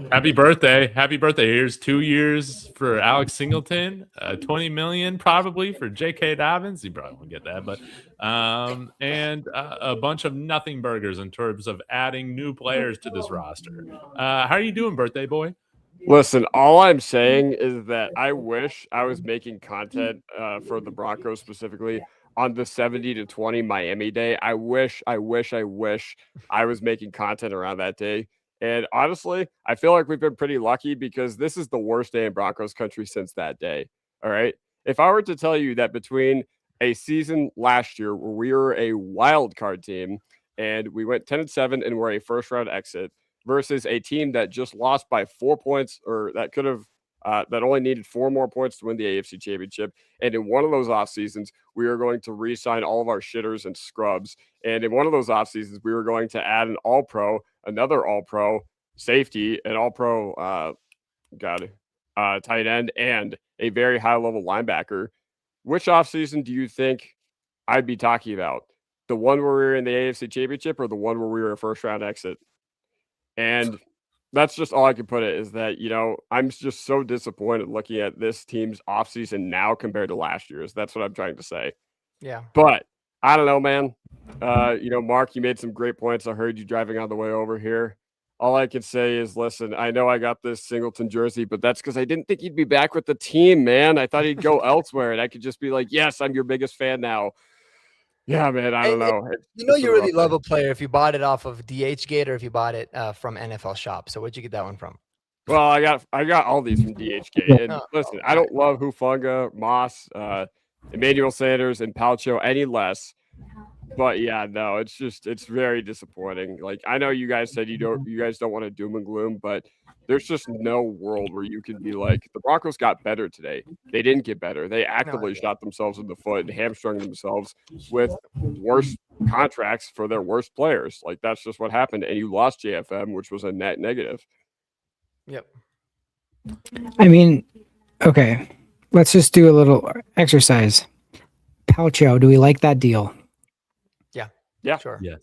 Happy birthday. Happy birthday. Here's 2 years for Alex Singleton, 20 million probably for J.K. Dobbins. You probably won't get that, but and a bunch of nothing burgers in terms of adding new players to this roster. How are you doing, birthday boy? Listen, all I'm saying is that I wish I was making content for the Broncos specifically on the 70-20 Miami day. I wish I was making content around that day. And honestly, I feel like we've been pretty lucky, because this is the worst day in Broncos country since that day. All right. If I were to tell you that between a season last year where we were a wild card team and we went 10-7 and we're a first round exit, versus a team that just lost by 4 points, or that could have that only needed 4 more points to win the AFC Championship. And in one of those off seasons, we are going to re-sign all of our shitters and scrubs. And in one of those off seasons, we were going to add an All-Pro, another All-Pro safety, an All-Pro tight end, and a very high-level linebacker. Which offseason do you think I'd be talking about? The one where we were in the AFC Championship, or the one where we were a first-round exit? And that's just all I can put it, is that, you know, I'm just so disappointed looking at this team's offseason now compared to last year's. That's what I'm trying to say. Yeah. But I don't know, man. You know, Mark, you made some great points. I heard you driving on the way over here. All I can say is, listen, I know I got this Singleton jersey, but that's because I didn't think he'd be back with the team, man. I thought he'd go elsewhere, and I could just be like, yes, I'm your biggest fan now. Yeah, man, I don't know. You know, you really love a player if you bought it off of DHgate or if you bought it from NFL Shop. So where'd you get that one from? Well, I got all these from DHgate. And listen, I don't love Hufanga, Moss, Emmanuel Sanders, and Palcho any less. But yeah, no, it's very disappointing. Like, I know you guys said you guys don't want to doom and gloom, but there's just no world where you can be like, the Broncos got better today. They didn't get better. They actively shot themselves in the foot and hamstrung themselves with worse contracts for their worst players. Like, that's just what happened. And you lost JFM, which was a net negative. Yep. I mean, okay, let's just do a little exercise. Palcho, do we like that deal? Yeah. Sure. Yes.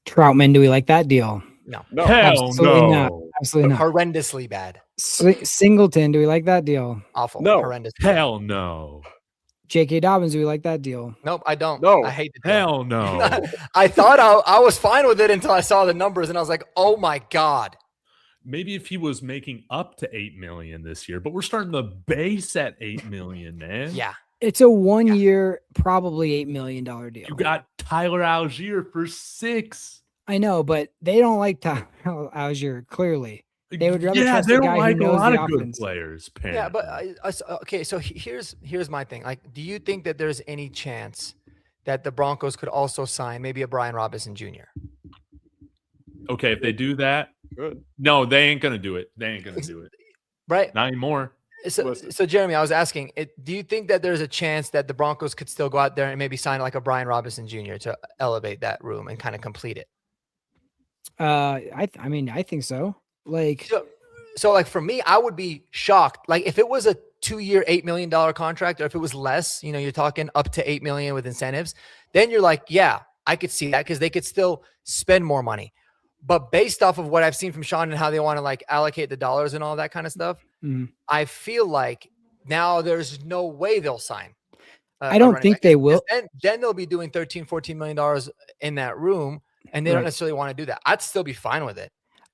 Troutman, do we like that deal? No. Hell Absolutely no. not. Absolutely not. Horrendously bad. Singleton, do we like that deal? Awful. No. Horrendous. Hell no. J.K. Dobbins, do we like that deal? Nope, I don't. No. I hate the deal. Hell no. I thought I was fine with it until I saw the numbers, and I was like, oh my God. maybe if he was making up to 8 million this year, but we're starting the base at 8 million, man. Yeah. It's a 1 year, probably $8 million deal. You got Tyler Algier for 6. I know, but they don't like Tyler Algier, clearly. They would rather trust they the don't guy like who a knows lot the of good offense. players. Yeah, but apparently. okay. So here's my thing. Like, do you think that there's any chance that the Broncos could also sign maybe a Brian Robinson Jr.? Okay, if they do that, Good. no, they ain't gonna do it. They ain't gonna do it. Right. Not anymore. So Jeremy, I was asking, do you think that there's a chance that the Broncos could still go out there and maybe sign like a Brian Robinson Jr. to elevate that room and kind of complete it? I mean, I think so. Like, so like for me, I would be shocked. Like if it was a 2-year, $8 million contract, or if it was less, you know, you're talking up to $8 million with incentives, then you're like, yeah, I could see that because they could still spend more money. But based off of what I've seen from Sean and how they want to like allocate the dollars and all that kind of stuff, I feel like now there's no way they'll sign. I don't think they will. Then they'll be doing $13, $14 million in that room, and they don't necessarily want to do that. I'd still be fine with it.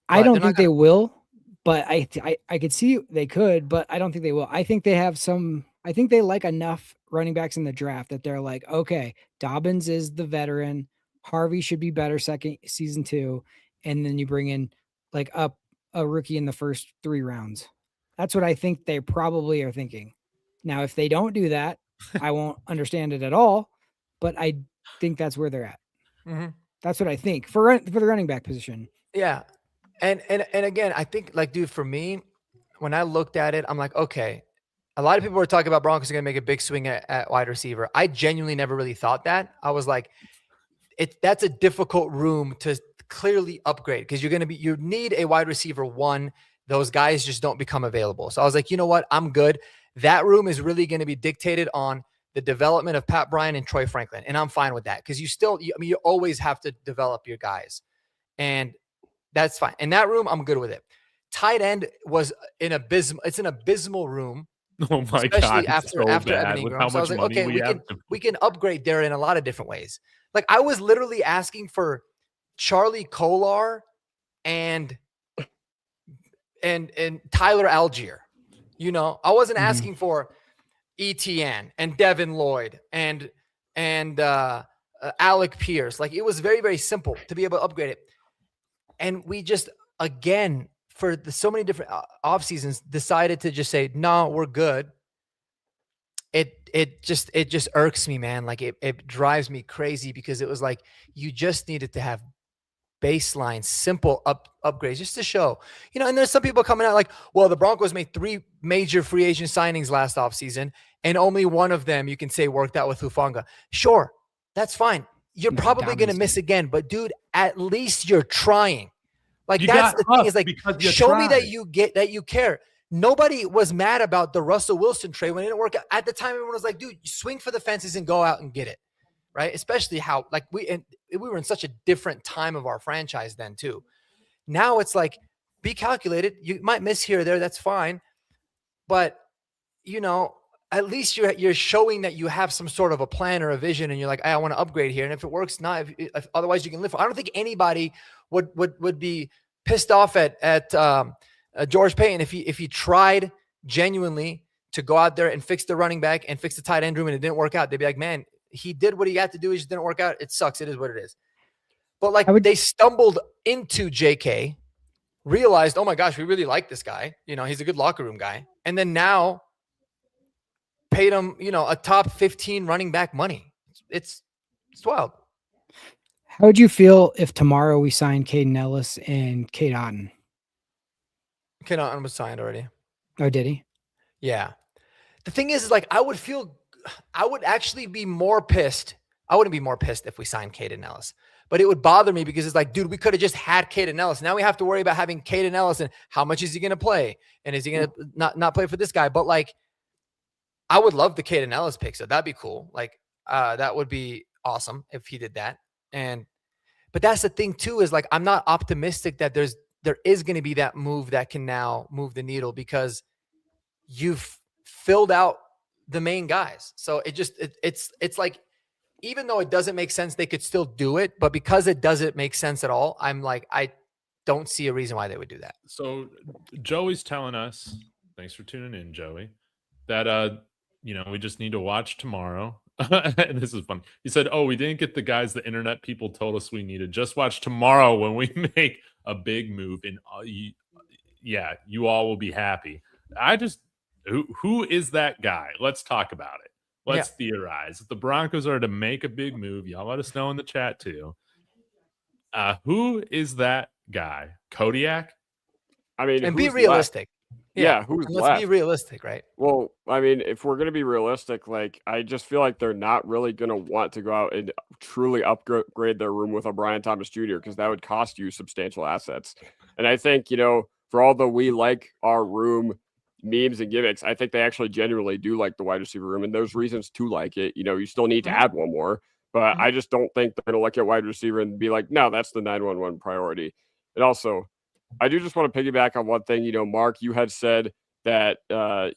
I don't think they will, but I could see they could, but I don't think they will. I think they have I think they like enough running backs in the draft that they're like, okay, Dobbins is the veteran. Harvey should be better season 2. And then you bring in like a rookie in the first 3 rounds. That's what I think they probably are thinking. Now, if they don't do that, I won't understand it at all, but I think that's where they're at. That's what I think for the running back position. Yeah. And again, I think like, dude, for me, when I looked at it, I'm like, okay, a lot of people were talking about Broncos are going to make a big swing at wide receiver. I genuinely never really thought that. I was like, that's a difficult room to clearly upgrade because you need a wide receiver 1. Those guys just don't become available. So I was like, you know what? I'm good. That room is really going to be dictated on the development of Pat Bryant and Troy Franklin. And I'm fine with that because you always have to develop your guys. And that's fine. In that room, I'm good with it. Tight end was an abysmal room. Oh my especially God. After Evan Ingram. So I was like, okay, we can upgrade there in a lot of different ways. Like I was literally asking for Charlie Kolar and Tyler Algier. You know, I wasn't asking for ETN and Devin Lloyd and Alec Pierce. Like it was very, very simple to be able to upgrade it. And we just, again, for so many different off seasons, decided to just say, no, we're good. It just irks me, man. Like it drives me crazy because it was like, you just needed to have baseline, simple upgrades just to show, you know, and there's some people coming out like, well, the Broncos made 3 major free agent signings last offseason, and only one of them you can say worked out with Hufanga. Sure, that's fine. You're probably going to miss again, but dude, at least you're trying. Like that's the thing is like, show me that you care. Nobody was mad about the Russell Wilson trade when it didn't work out. At the time, everyone was like, dude, swing for the fences and go out and get it. Right. Especially how like we were in such a different time of our franchise then too. Now it's like, be calculated. You might miss here or there. That's fine. But you know, at least you're showing that you have some sort of a plan or a vision and you're like, I want to upgrade here. And if it works, not if otherwise you can live. I don't think anybody would be pissed off at George Payton if he tried genuinely to go out there and fix the running back and fix the tight end room and it didn't work out. They'd be like, man, he did what he had to do. It just didn't work out. It sucks. It is what it is. But like they stumbled into JK, realized, oh my gosh, we really like this guy. You know, he's a good locker room guy. And then now paid him, you know, a top 15 running back money. It's wild. How would you feel if tomorrow we signed Caden Ellis and Cade Otton? Cade Otton was signed already. Oh, did he? Yeah. The thing is like, I would actually be more pissed. I wouldn't be more pissed if we signed Caden Ellis, but it would bother me because it's like, dude, we could have just had Caden Ellis. Now we have to worry about having Caden Ellis and how much is he going to play? And is he going to not play for this guy? But like, I would love the Caden Ellis pick. So that'd be cool. Like, that would be awesome if he did that. But that's the thing too, is like, I'm not optimistic that there is going to be that move that can now move the needle because you've filled out the main guys. So it's like, even though it doesn't make sense, they could still do it. But because it doesn't make sense at all, I'm like, don't see a reason why they would do that. So Joey's telling us, thanks for tuning in, Joey, that we just need to watch tomorrow. And this is fun. He said, "Oh, we didn't get the guys the internet people told us we needed. Just watch tomorrow when we make a big move, and you all will be happy." Who is that guy? Let's talk about it. Let's theorize. If the Broncos are to make a big move, y'all let us know in the chat too. Who is that guy? Kodiak? I mean, and be realistic. Yeah, who's let's left? Be realistic, right? Well, I mean, if we're going to be realistic, like, I just feel like they're not really going to want to go out and truly upgrade their room with a Brian Thomas Jr. because that would cost you substantial assets. And I think, for all the we like our room memes and gimmicks, I think they actually genuinely do like the wide receiver room, and there's reasons to like it. You still need to add one more, but I just don't think they're going to look at wide receiver and be like, no, that's the 911 priority. And also, I do just want to piggyback on one thing. Mark, you had said that,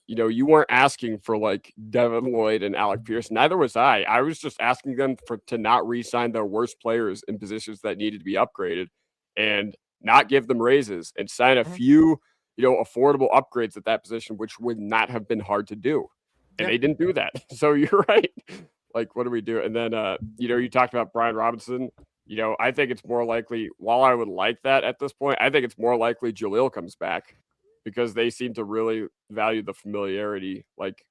you weren't asking for like Devin Lloyd and Alec Pierce. Neither was I. I was just asking them to not re-sign their worst players in positions that needed to be upgraded and not give them raises and sign a few, affordable upgrades at that position, which would not have been hard to do. And they didn't do that. So you're right. Like, what do we do? And then, you talked about Brian Robinson. I think it's more likely, while I would like that at this point, I think it's more likely Jaleel comes back because they seem to really value the familiarity. Like,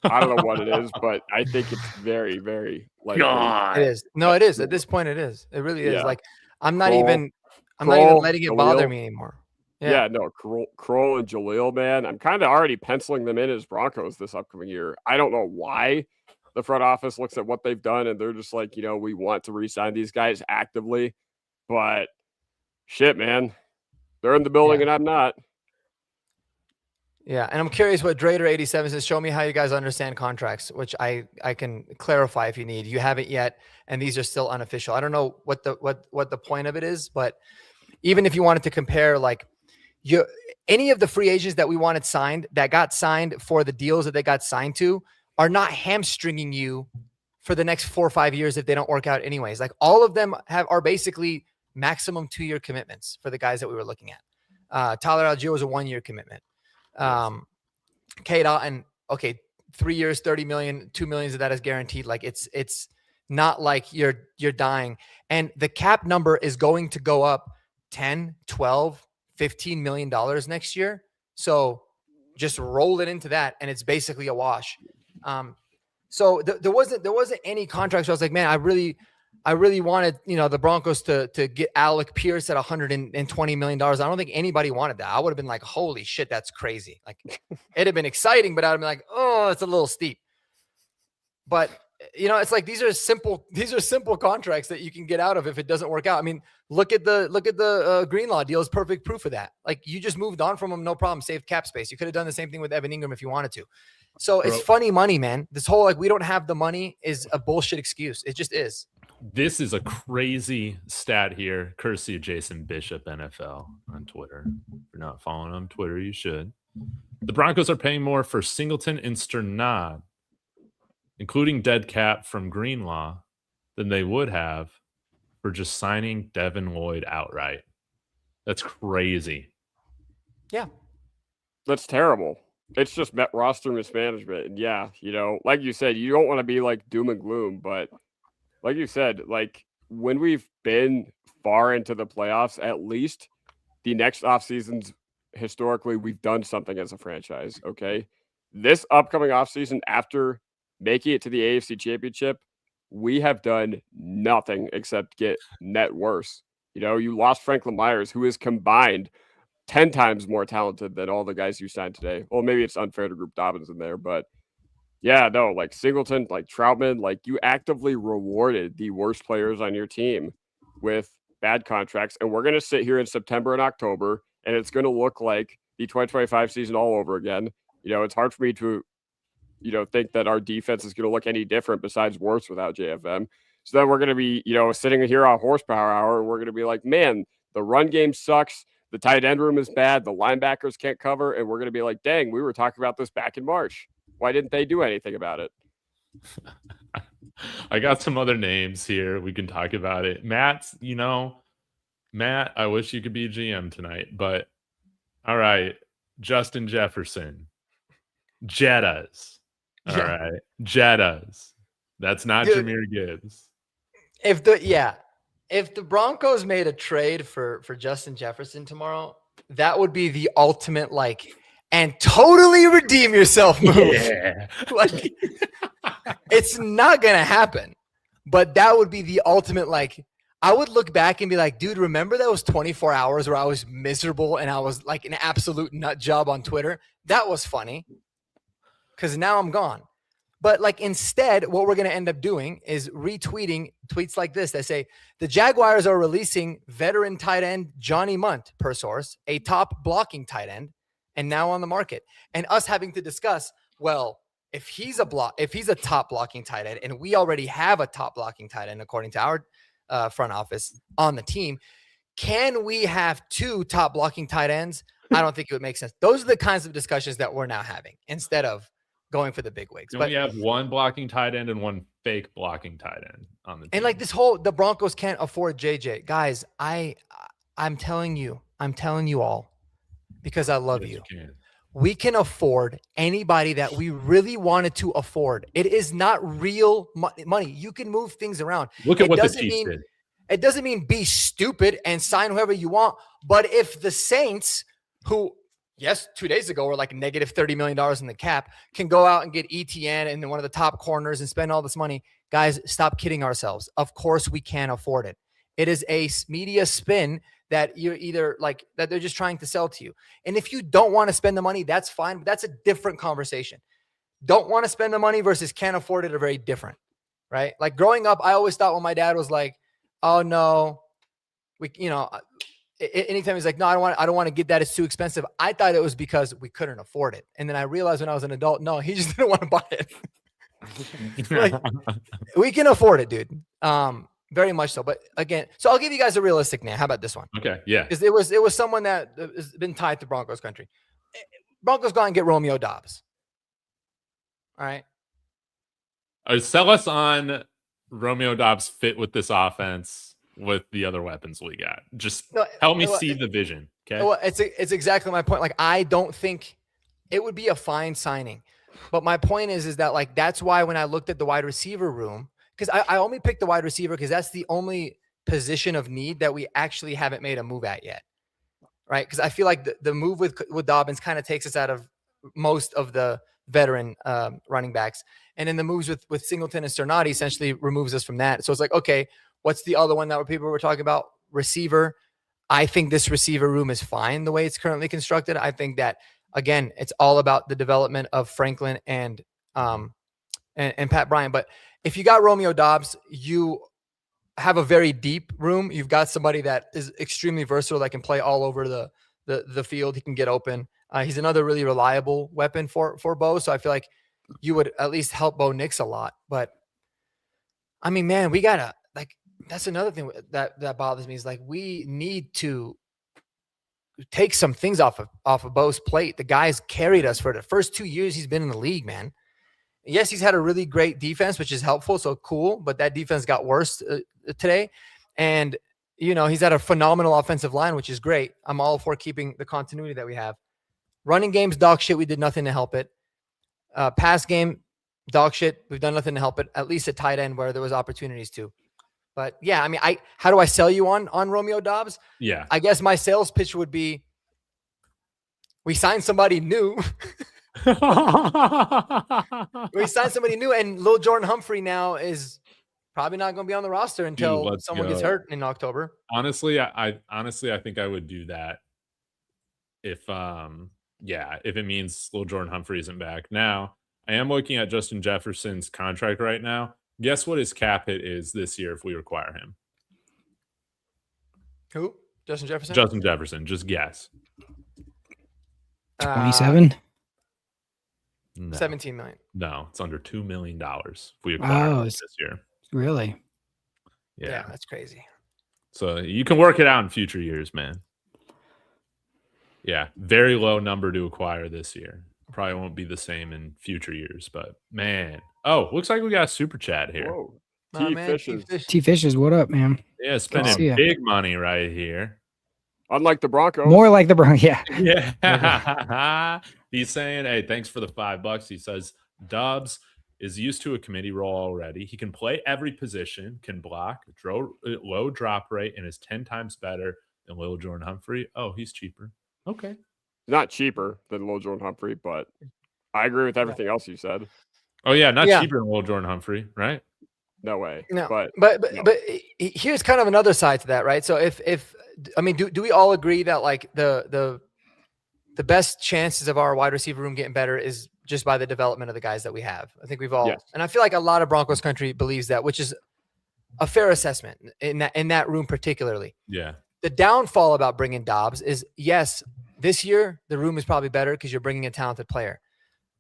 I don't know what it is, but I think it's very, very likely. God. It is. No, it is. At this point, it is. It really is. Like, I'm not even letting it bother me anymore. Yeah, no, Kroll and Jaleel, man. I'm kind of already penciling them in as Broncos this upcoming year. I don't know why. The front office looks at what they've done and they're just like, we want to re-sign these guys actively. But shit, man, they're in the building and I'm not. Yeah, and I'm curious what Drader87 says. Show me how you guys understand contracts, which I can clarify if you need. You haven't yet, and these are still unofficial. I don't know what the point of it is, but even if you wanted to compare, like, any of the free agents that we wanted signed that got signed for the deals that they got signed to are not hamstringing you for the next 4 or 5 years if they don't work out anyways. Like, all of them are basically maximum 2-year commitments for the guys that we were looking at. Tyler Algier was a 1-year commitment. Kate Otten, okay, 3 years, 30 million, 2 million of that is guaranteed. Like, it's not like you're dying. And the cap number is going to go up 10, 12, $15 million next year. So just roll it into that, and it's basically a wash. So there wasn't any contracts where I was like, man, I really wanted, the Broncos to get Alec Pierce at $120 million. I don't think anybody wanted that. I would have been like, holy shit, that's crazy. Like, it'd have been exciting, but I'd have been like, oh, it's a little steep. But it's like, these are simple contracts that you can get out of if it doesn't work out. I mean, look at the Greenlaw deal is perfect proof of that. Like, you just moved on from them, no problem, saved cap space. You could have done the same thing with Evan Ingram if you wanted to. So it's funny money, man. This whole, like, we don't have the money is a bullshit excuse. It just is. This is a crazy stat here, courtesy of Jason Bishop NFL on Twitter. If you're not following him on Twitter, you should. The Broncos are paying more for Singleton and Sternad, including dead cap from Greenlaw, than they would have for just signing Devin Lloyd outright. That's crazy. Yeah. That's terrible. It's just roster mismanagement. And yeah, like you said, you don't want to be like doom and gloom, but like you said, like, when we've been far into the playoffs, at least the next off seasons, historically, we've done something as a franchise. Okay. This upcoming offseason, after making it to the AFC Championship, we have done nothing except get net worse. You lost Franklin Myers, who is combined 10 times more talented than all the guys you signed today. Well, maybe it's unfair to group Dobbins in there, but yeah, no, like Singleton, like Troutman, like, you actively rewarded the worst players on your team with bad contracts. And we're going to sit here in September and October, and it's going to look like the 2025 season all over again. It's hard for me to, think that our defense is going to look any different besides worse without JFM. So then we're going to be, sitting here on Horsepower Hour, and we're going to be like, man, the run game sucks. The tight end room is bad. The linebackers can't cover. And we're going to be like, dang, we were talking about this back in March. Why didn't they do anything about it? I got some other names here. We can talk about it. Matt's, Matt, I wish you could be GM tonight, but all right. Justin Jefferson. Jettas. All right. Jettas. That's not Dude, Jahmyr Gibbs. If the Broncos made a trade for Justin Jefferson tomorrow, that would be the ultimate and totally redeem yourself move. Yeah. It's not gonna happen, but that would be the ultimate. I would look back and be like, dude, remember those 24 hours where I was miserable and I was like an absolute nut job on Twitter? That was funny because now I'm gone. But instead, what we're going to end up doing is retweeting tweets like this that say the Jaguars are releasing veteran tight end Johnny Munt, per source, a top blocking tight end, and now on the market. And us having to discuss, well, if he's a top blocking tight end, and we already have a top blocking tight end according to our front office on the team, can we have 2 top blocking tight ends? I don't think it would make sense. Those are the kinds of discussions that we're now having instead of going for the big wigs. But we have 1 blocking tight end and 1 fake blocking tight end on the team. And the Broncos can't afford JJ. Guys, I'm telling you all, because I love you. We can afford anybody that we really wanted to afford. It is not real money. You can move things around. Look at what the Chiefs did. It doesn't mean be stupid and sign whoever you want. But if the Saints, who, yes, 2 days ago were negative $30 million in the cap, can go out and get ETN and one of the top corners and spend all this money, guys, stop kidding ourselves. Of course we can afford it. It is a media spin that you're either that they're just trying to sell to you. And if you don't want to spend the money, that's fine. But that's a different conversation. Don't want to spend the money versus can't afford it are very different, right? Growing up, I always thought when my dad was like, oh no, anytime he's like, no, I don't want to get that. It's too expensive. I thought it was because we couldn't afford it. And then I realized when I was an adult, no, he just didn't want to buy it. We can afford it, dude. Very much so. But again, so I'll give you guys a realistic name. How about this one? Okay. Yeah. Because it was someone that has been tied to Broncos country. Broncos go and get Romeo Dobbs. All right. Sell us on Romeo Dobbs fit with this offense with the other weapons we got. Just help me see the vision. Okay. Well, it's exactly my point. I don't think it would be a fine signing. But my point is that that's why when I looked at the wide receiver room, because I only picked the wide receiver because that's the only position of need that we actually haven't made a move at yet, right? Because I feel like the move with Dobbins kind of takes us out of most of the veteran running backs, and then the moves with Singleton and Sternati essentially removes us from that. So it's okay, what's the other one that people were talking about? Receiver. I think this receiver room is fine the way it's currently constructed. I think that again, it's all about the development of Franklin and Pat Bryant, but if you got Romeo Dobbs, you have a very deep room. You've got somebody that is extremely versatile that can play all over the field. He can get open. He's another really reliable weapon for Bo. So I feel like you would at least help Bo Nix a lot. But I mean, man, we gotta that's another thing that bothers me is we need to take some things off of Bo's plate. The guy's carried us for the first 2 years he's been in the league, man. Yes, he's had a really great defense, which is helpful. So cool. But that defense got worse today. And, he's had a phenomenal offensive line, which is great. I'm all for keeping the continuity that we have. Running game's dog shit. We did nothing to help it. Pass game, dog shit. We've done nothing to help it, at least at tight end where there was opportunities to. But yeah, I mean, how do I sell you on Romeo Dobbs? Yeah. I guess my sales pitch would be we signed somebody new. We signed somebody new, and Lil Jordan Humphrey now is probably not going to be on the roster until someone gets hurt in October. Honestly, I think I would do that if it means Lil Jordan Humphrey isn't back. Now, I am looking at Justin Jefferson's contract right now. Guess what his cap hit is this year if we require him? Who? Justin Jefferson? Justin Jefferson. Just guess. 27? No. 17 million. No, it's under $2 million if we acquire him this year. Really? Yeah, that's crazy. So you can work it out in future years, man. Yeah, very low number to acquire this year. Probably won't be the same in future years, but man. Oh, looks like we got a super chat here. Whoa. T Fishes. T Fishes, what up, man? Yeah, spending big money right here. Unlike the Broncos. More like the Broncos, yeah. Yeah. He's saying, hey, thanks for the $5. He says, Dobbs is used to a committee role already. He can play every position, can block, low drop rate, and is 10 times better than Lil Jordan Humphrey. Oh, he's cheaper. Okay. Not cheaper than Lil Jordan Humphrey, but I agree with everything else you said. Oh, yeah, not cheaper than Lil Jordan Humphrey, right? No way. No, but here's kind of another side to that, right? So if I mean, do we all agree that like the best chances of our wide receiver room getting better is just by the development of the guys that we have? I think we've all, and I feel like a lot of Broncos country believes that, which is a fair assessment in that room particularly. Yeah. The downfall about bringing Dobbs is, yes, this year the room is probably better because you're bringing a talented player,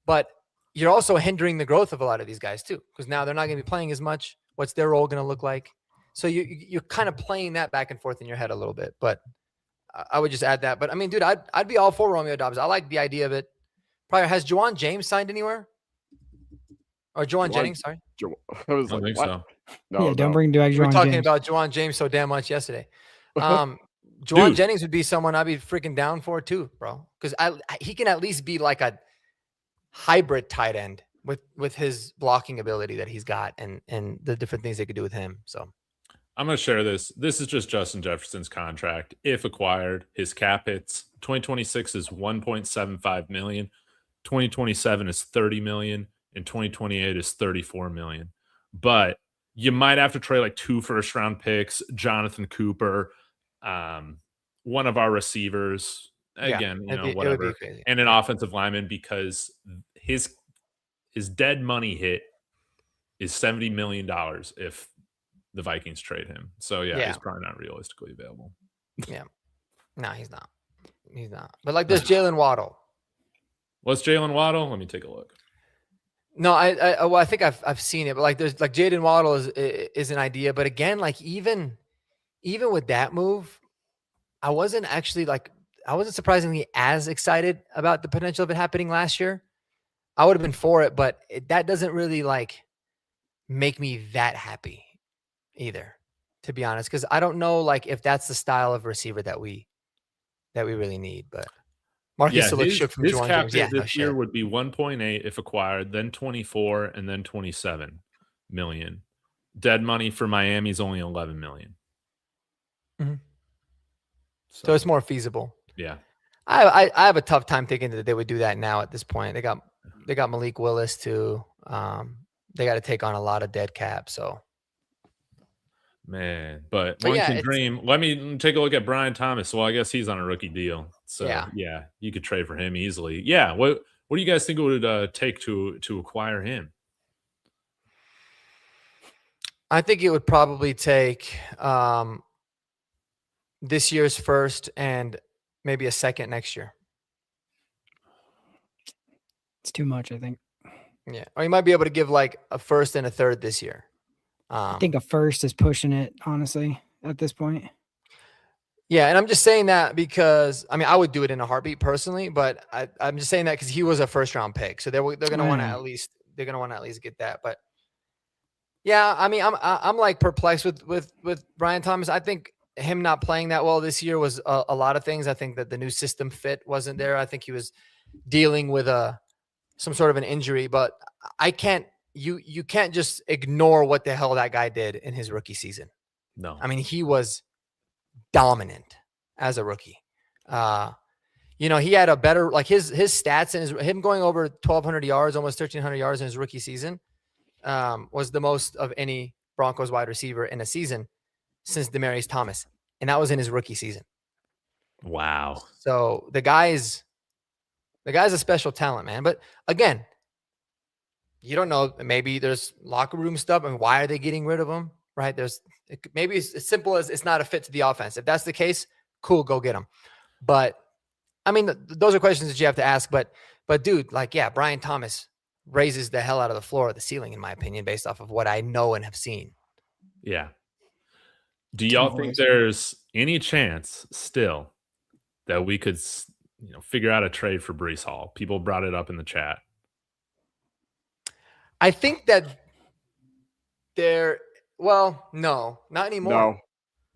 but you're also hindering the growth of a lot of these guys too, because now they're not going to be playing as much. What's their role going to look like? So you're kind of playing that back and forth in your head a little bit. But I would just add that. But I mean, dude, I'd be all for Romeo Dobbs. I like the idea of it. Probably has Juwan James signed anywhere? Or Juwan Jennings? Sorry, I was I don't think so. No, don't bring back Juwan we were talking James. about Juwan James so damn much yesterday. Juwan Jennings would be someone I'd be freaking down for too, bro. Because he can at least be like a hybrid tight end with his blocking ability that he's got and the different things they could do with him. So I'm going to share this. This is just Justin Jefferson's contract. If acquired, his cap hits 2026 is 1.75 million, 2027 is 30 million, and 2028 is 34 million. But you might have to trade like 2 first-round picks, Jonathan Cooper, one of our receivers, again, whatever, and an offensive lineman, because his dead money hit is $70 million if the Vikings trade him. So he's probably not realistically available. Yeah. No, he's not. He's not. But like there's Jalen Waddle. What's Jalen Waddle? Let me take a look. No, I think I've seen it, but like there's like Jaden Waddle is an idea. But again, like even with that move, I wasn't surprisingly as excited about the potential of it happening last year. I would have been for it, but that doesn't really like make me that happy either, to be honest, because I don't know like if that's the style of receiver that we really need. But Marcus still looks shook from his Juwan cap James. this year would be 1.8 if acquired, then 24, and then 27 million. Dead money for Miami is only 11 million. Mm-hmm. So it's more feasible. Yeah. I have a tough time thinking that they would do that now at this point. They got Malik Willis too. They got to take on a lot of dead cap. So, man, but one can dream. Let me take a look at Brian Thomas. Well, I guess he's on a rookie deal. So yeah, you could trade for him easily. Yeah. What do you guys think it would take to acquire him? I think it would probably take this year's first and maybe a second next year. It's too much, I think. Yeah. Or you might be able to give like a first and a third this year. I think a first is pushing it, honestly, at this point. Yeah, and I'm just saying that because I mean I would do it in a heartbeat personally, but I'm just saying that because he was a first round pick, so they're gonna want to at least get that. But yeah, I mean I'm like perplexed with Brian Thomas. I think him not playing that well this year was a lot of things. I think that the new system fit wasn't there. I think he was dealing with some sort of an injury, but I can't. You can't just ignore what the hell that guy did in his rookie season. No, I mean he was dominant as a rookie. He had a better like his stats and him going over 1,200 yards, almost 1,300 yards in his rookie season, was the most of any Broncos wide receiver in a season since Demaryius Thomas, and that was in his rookie season. Wow. So the guy's a special talent, man. But again, you don't know. Maybe there's locker room stuff. I mean, why are they getting rid of him? Right? Maybe it's as simple as it's not a fit to the offense. If that's the case, cool, go get him. But I mean, those are questions that you have to ask. But dude, like, yeah, Brian Thomas raises the hell out of the floor of the ceiling, in my opinion, based off of what I know and have seen. Yeah. Do y'all think there's any chance still that we could, figure out a trade for Breece Hall? People brought it up in the chat. I think that no, not anymore.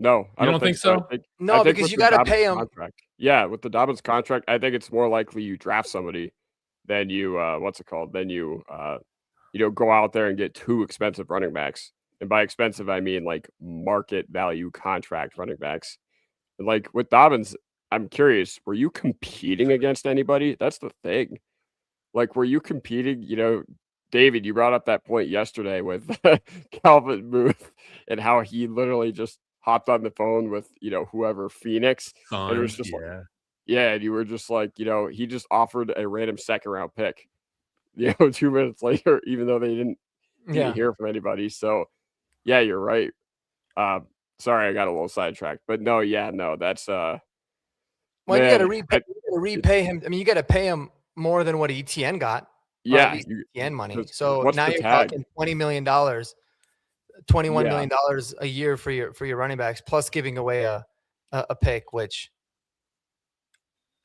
No, I You don't think so. No, because with you the got to Dobbins pay him. contract. Yeah, with the Dobbins contract, I think it's more likely you draft somebody than you what's it called? Than you go out there and get 2 expensive running backs. And by expensive, I mean like market value contract running backs. And like with Dobbins, I'm curious, were you competing against anybody? That's the thing. Like, were you competing? David, you brought up that point yesterday with Calvin Booth and how he literally just hopped on the phone with, whoever, Phoenix. And it was just like, yeah, and you were just like, he just offered a random second round pick, 2 minutes later, even though they didn't hear from anybody. So, yeah, you're right. Sorry, I got a little sidetracked, but no, that's Well, man, you got to repay him. I mean, you got to pay him more than what ETN got. Yeah, at least ETN money. So now you're talking $20 million, $21 million a year for your running backs, plus giving away a pick. Which,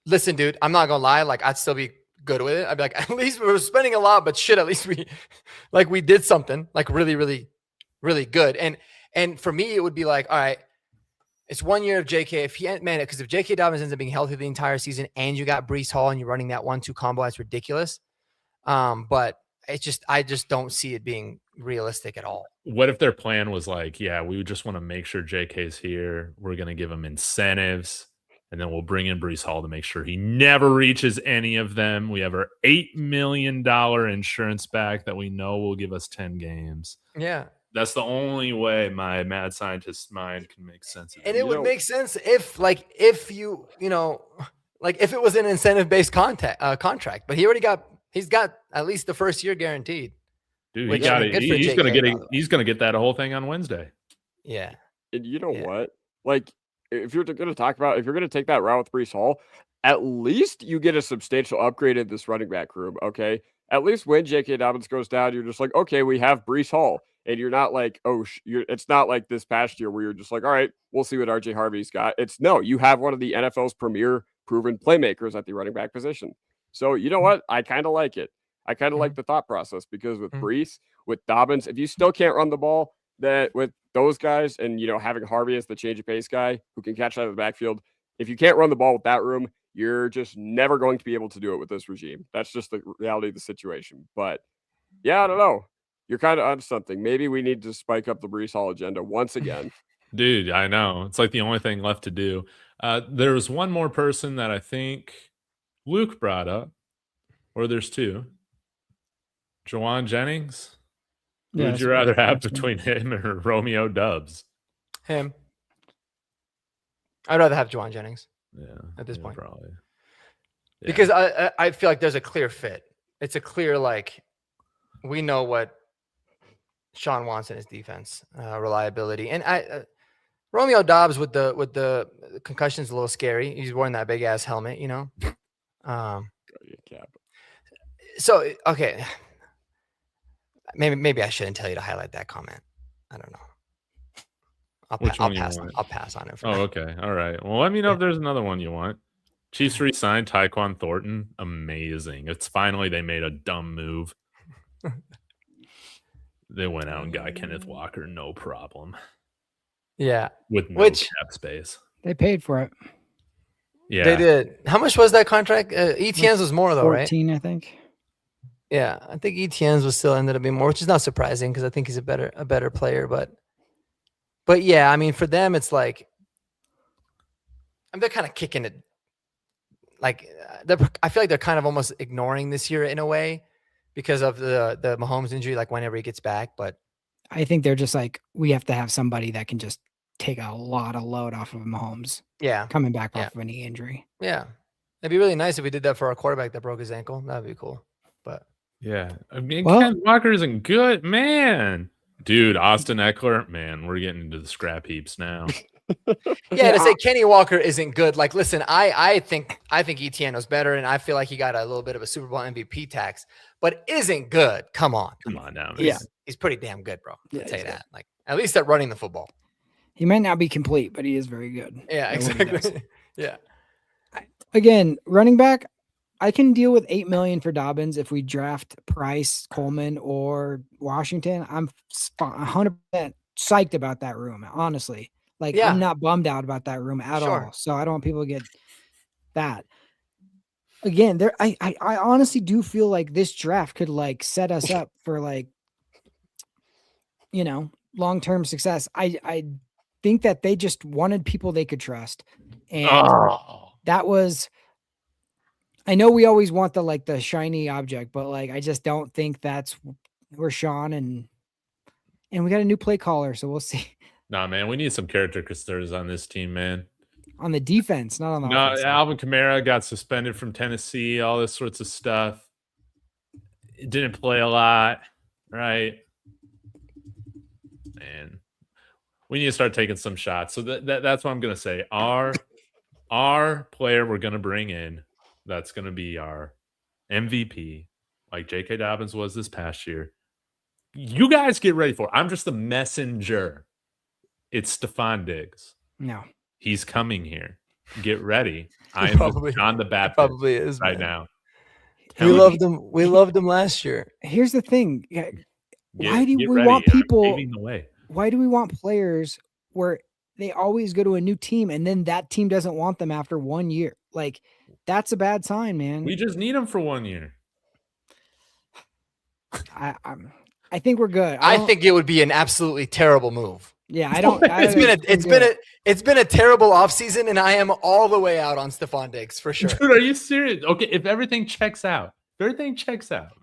listen, dude, I'm not gonna lie. Like, I'd still be good with it. I'd be like, at least we were spending a lot, but shit, at least we did something like really, really, really good. And for me, it would be like, all right, it's 1 year of JK. Because if JK Dobbins ends up being healthy the entire season, and you got Breece Hall and you're running that 1-2 combo, that's ridiculous. But I just don't see it being realistic at all. What if their plan was like, yeah, we just want to make sure JK's here. We're going to give him incentives, and then we'll bring in Breece Hall to make sure he never reaches any of them. We have our $8 million insurance back that we know will give us 10 games. Yeah. That's the only way my mad scientist mind can make sense of it. And it would make sense if if it was an incentive-based contract, but he's got at least the first year guaranteed. Dude, he got it. He's gonna get that whole thing on Wednesday. Yeah. And you know what? Like, if you're going to take that route with Breece Hall, at least you get a substantial upgrade in this running back room. Okay. At least when J.K. Dobbins goes down, you're just like, okay, we have Breece Hall. And you're not like, it's not like this past year where you're just like, all right, we'll see what RJ Harvey's got. You have one of the NFL's premier proven playmakers at the running back position. So you know what? I kind of like it. I kind of like the thought process, because with Breece, with Dobbins, if you still can't run the ball, that with those guys and, having Harvey as the change of pace guy who can catch out of the backfield, if you can't run the ball with that room, you're just never going to be able to do it with this regime. That's just the reality of the situation. But yeah, I don't know. You're kind of onto something. Maybe we need to spike up the Breece Hall agenda once again. Dude, I know. It's like the only thing left to do. There's one more person that I think Luke brought up, or there's 2. Jawan Jennings. Who would you rather have between him or Romeo Dubs? Him. I'd rather have Jawan Jennings. Yeah. At this point. Probably. Yeah. Because I feel like there's a clear fit. It's a clear, we know what Sean wants in his defense, reliability. And Romeo Dobbs with the concussion's a little scary. He's wearing that big ass helmet, So okay. Maybe I shouldn't tell you to highlight that comment. I don't know. I'll pass on it. For now. Okay. All right. Well, let me know if there's another one you want. Chiefs re-signed Tyquan Thornton. Amazing. It's finally they made a dumb move. They went out and got Kenneth Walker, no problem. Yeah. With no cap space. They paid for it. Yeah. They did. How much was that contract? ETN's was more though, 14, right? 14, I think. Yeah, I think ETN's was still ended up being more, which is not surprising because I think he's a better player. But yeah, I mean, for them, it's like they're kind of kicking it. Like I feel like they're kind of almost ignoring this year in a way because of the Mahomes injury. Like whenever he gets back, but I think they're just like, we have to have somebody that can just take a lot of load off of Mahomes. Yeah, coming back off of a knee injury. Yeah, it'd be really nice if we did that for our quarterback that broke his ankle. That'd be cool. But yeah, I mean, Ken Walker isn't good, man. Dude, Austin Eckler, man, we're getting into the scrap heaps now. Yeah, to say Kenny Walker isn't good. Like, listen, I think ETN was better, and I feel like he got a little bit of a Super Bowl MVP tax, but isn't good. Come on now. Man. Yeah, he's pretty damn good, bro. I'll tell you that. Like, at least at running the football. He might not be complete, but he is very good. Yeah, exactly. Yeah. Again, running back, I can deal with $8 million for Dobbins if we draft Price, Coleman, or Washington. I'm 100% psyched about that room, honestly. Like, Yeah. I'm not bummed out about that room at Sure. all. So I don't want people to get that. Again, I honestly do feel like this draft could like set us up for like, long-term success. I think that they just wanted people they could trust. And that was, I know we always want the shiny object, but like, I just don't think that's where Sean and we got a new play caller. So we'll see. Nah, man, we need some character concerns on this team, man. On the defense, not on the No, offense. Alvin Kamara got suspended from Tennessee, all this sorts of stuff. It didn't play a lot, right? And we need to start taking some shots. So that's what I'm gonna say. Our player we're gonna bring in, that's gonna be our MVP, like J.K. Dobbins was this past year. You guys get ready for it. I'm just the messenger. It's Stephon Diggs. No. He's coming here. Get ready. I am John the Baptist probably is right man. now. We loved him. We loved him last year. Here's the thing. Why do we ready. want people? I'm paving the way. Why do we want players where they always go to a new team and then that team doesn't want them after 1 year? Like, that's a bad sign, man. We just need them for 1 year. I think we're good. I think it would be an absolutely terrible move. Yeah, I don't. It's been a terrible offseason, and I am all the way out on Stephon Diggs for sure. Dude, are you serious? Okay, if everything checks out,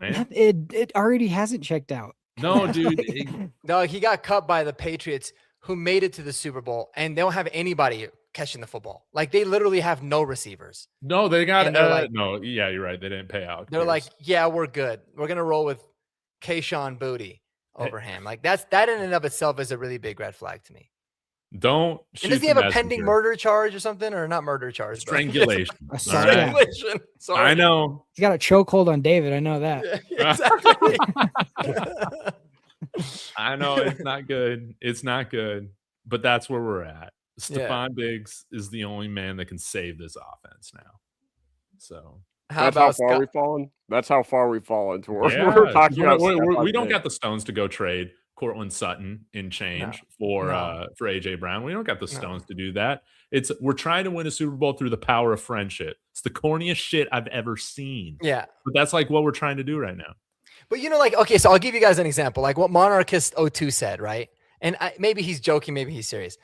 man. It already hasn't checked out. No, dude. No, he got cut by the Patriots, who made it to the Super Bowl, and they don't have anybody catching the football. Like, they literally have no receivers. No, they got like, no. Yeah, you're right. They didn't pay out. They're like, yeah, we're good. We're gonna roll with Kayshawn Booty over him. Like, that in and of itself is a really big red flag to me. Don't. And does he have a pending murder charge or something, or not murder charge? Strangulation. Strangulation. Right. Sorry. I know. He's got a chokehold on David. I know that. Yeah, exactly. I know it's not good. It's not good. But that's where we're at. Stephon Diggs is the only man that can save this offense now. So that's how far we've fallen. That's how far we've fallen to where we're talking about. We don't got the stones to go trade Cortland Sutton in change for AJ Brown. We don't got the stones to do that. We're trying to win a Super Bowl through the power of friendship. It's the corniest shit I've ever seen. Yeah. But that's like what we're trying to do right now. But okay, so I'll give you guys an example, like what Monarchist 02 said, right? And maybe he's joking, maybe he's serious.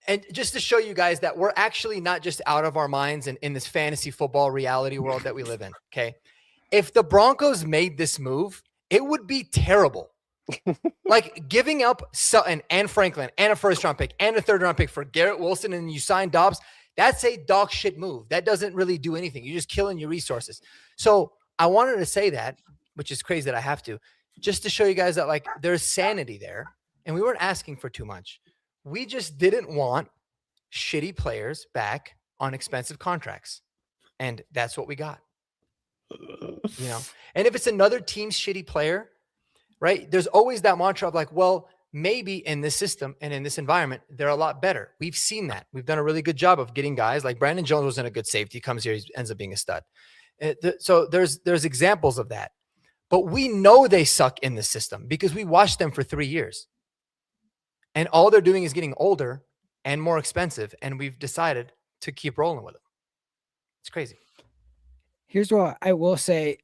And just to show you guys that we're actually not just out of our minds and in this fantasy football reality world that we live in, okay? If the Broncos made this move, it would be terrible. Like, giving up Sutton and Franklin and a first-round pick and a third-round pick for Garrett Wilson, and you sign Dobbs, that's a dog shit move. That doesn't really do anything. You're just killing your resources. So I wanted to say that, which is crazy that I have to, just to show you guys that, like, there's sanity there, and we weren't asking for too much. We just didn't want shitty players back on expensive contracts. And that's what we got. And if it's another team's shitty player, right, there's always that mantra of like, well, maybe in this system and in this environment, they're a lot better. We've seen that. We've done a really good job of getting guys like Brandon Jones wasn't a good safety. He comes here, he ends up being a stud. So there's examples of that. But we know they suck in the system because we watched them for 3 years. And all they're doing is getting older and more expensive. And we've decided to keep rolling with them. It's crazy. Here's what I will say,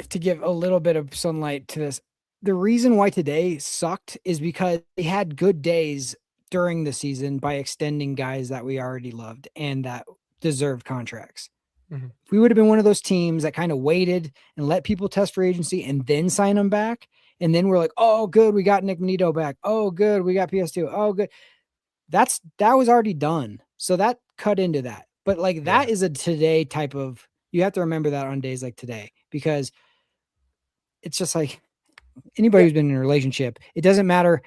to give a little bit of sunlight to this. The reason why today sucked is because they had good days during the season by extending guys that we already loved and that deserved contracts. Mm-hmm. If we would have been one of those teams that kind of waited and let people test for agency and then sign them back, and then we're like, oh, good, we got Nick Manito back. Oh, good, we got PS2. Oh, good. That was already done. So that cut into that. But like that is a today type of, you have to remember that on days like today, because it's just like anybody who's been in a relationship, it doesn't matter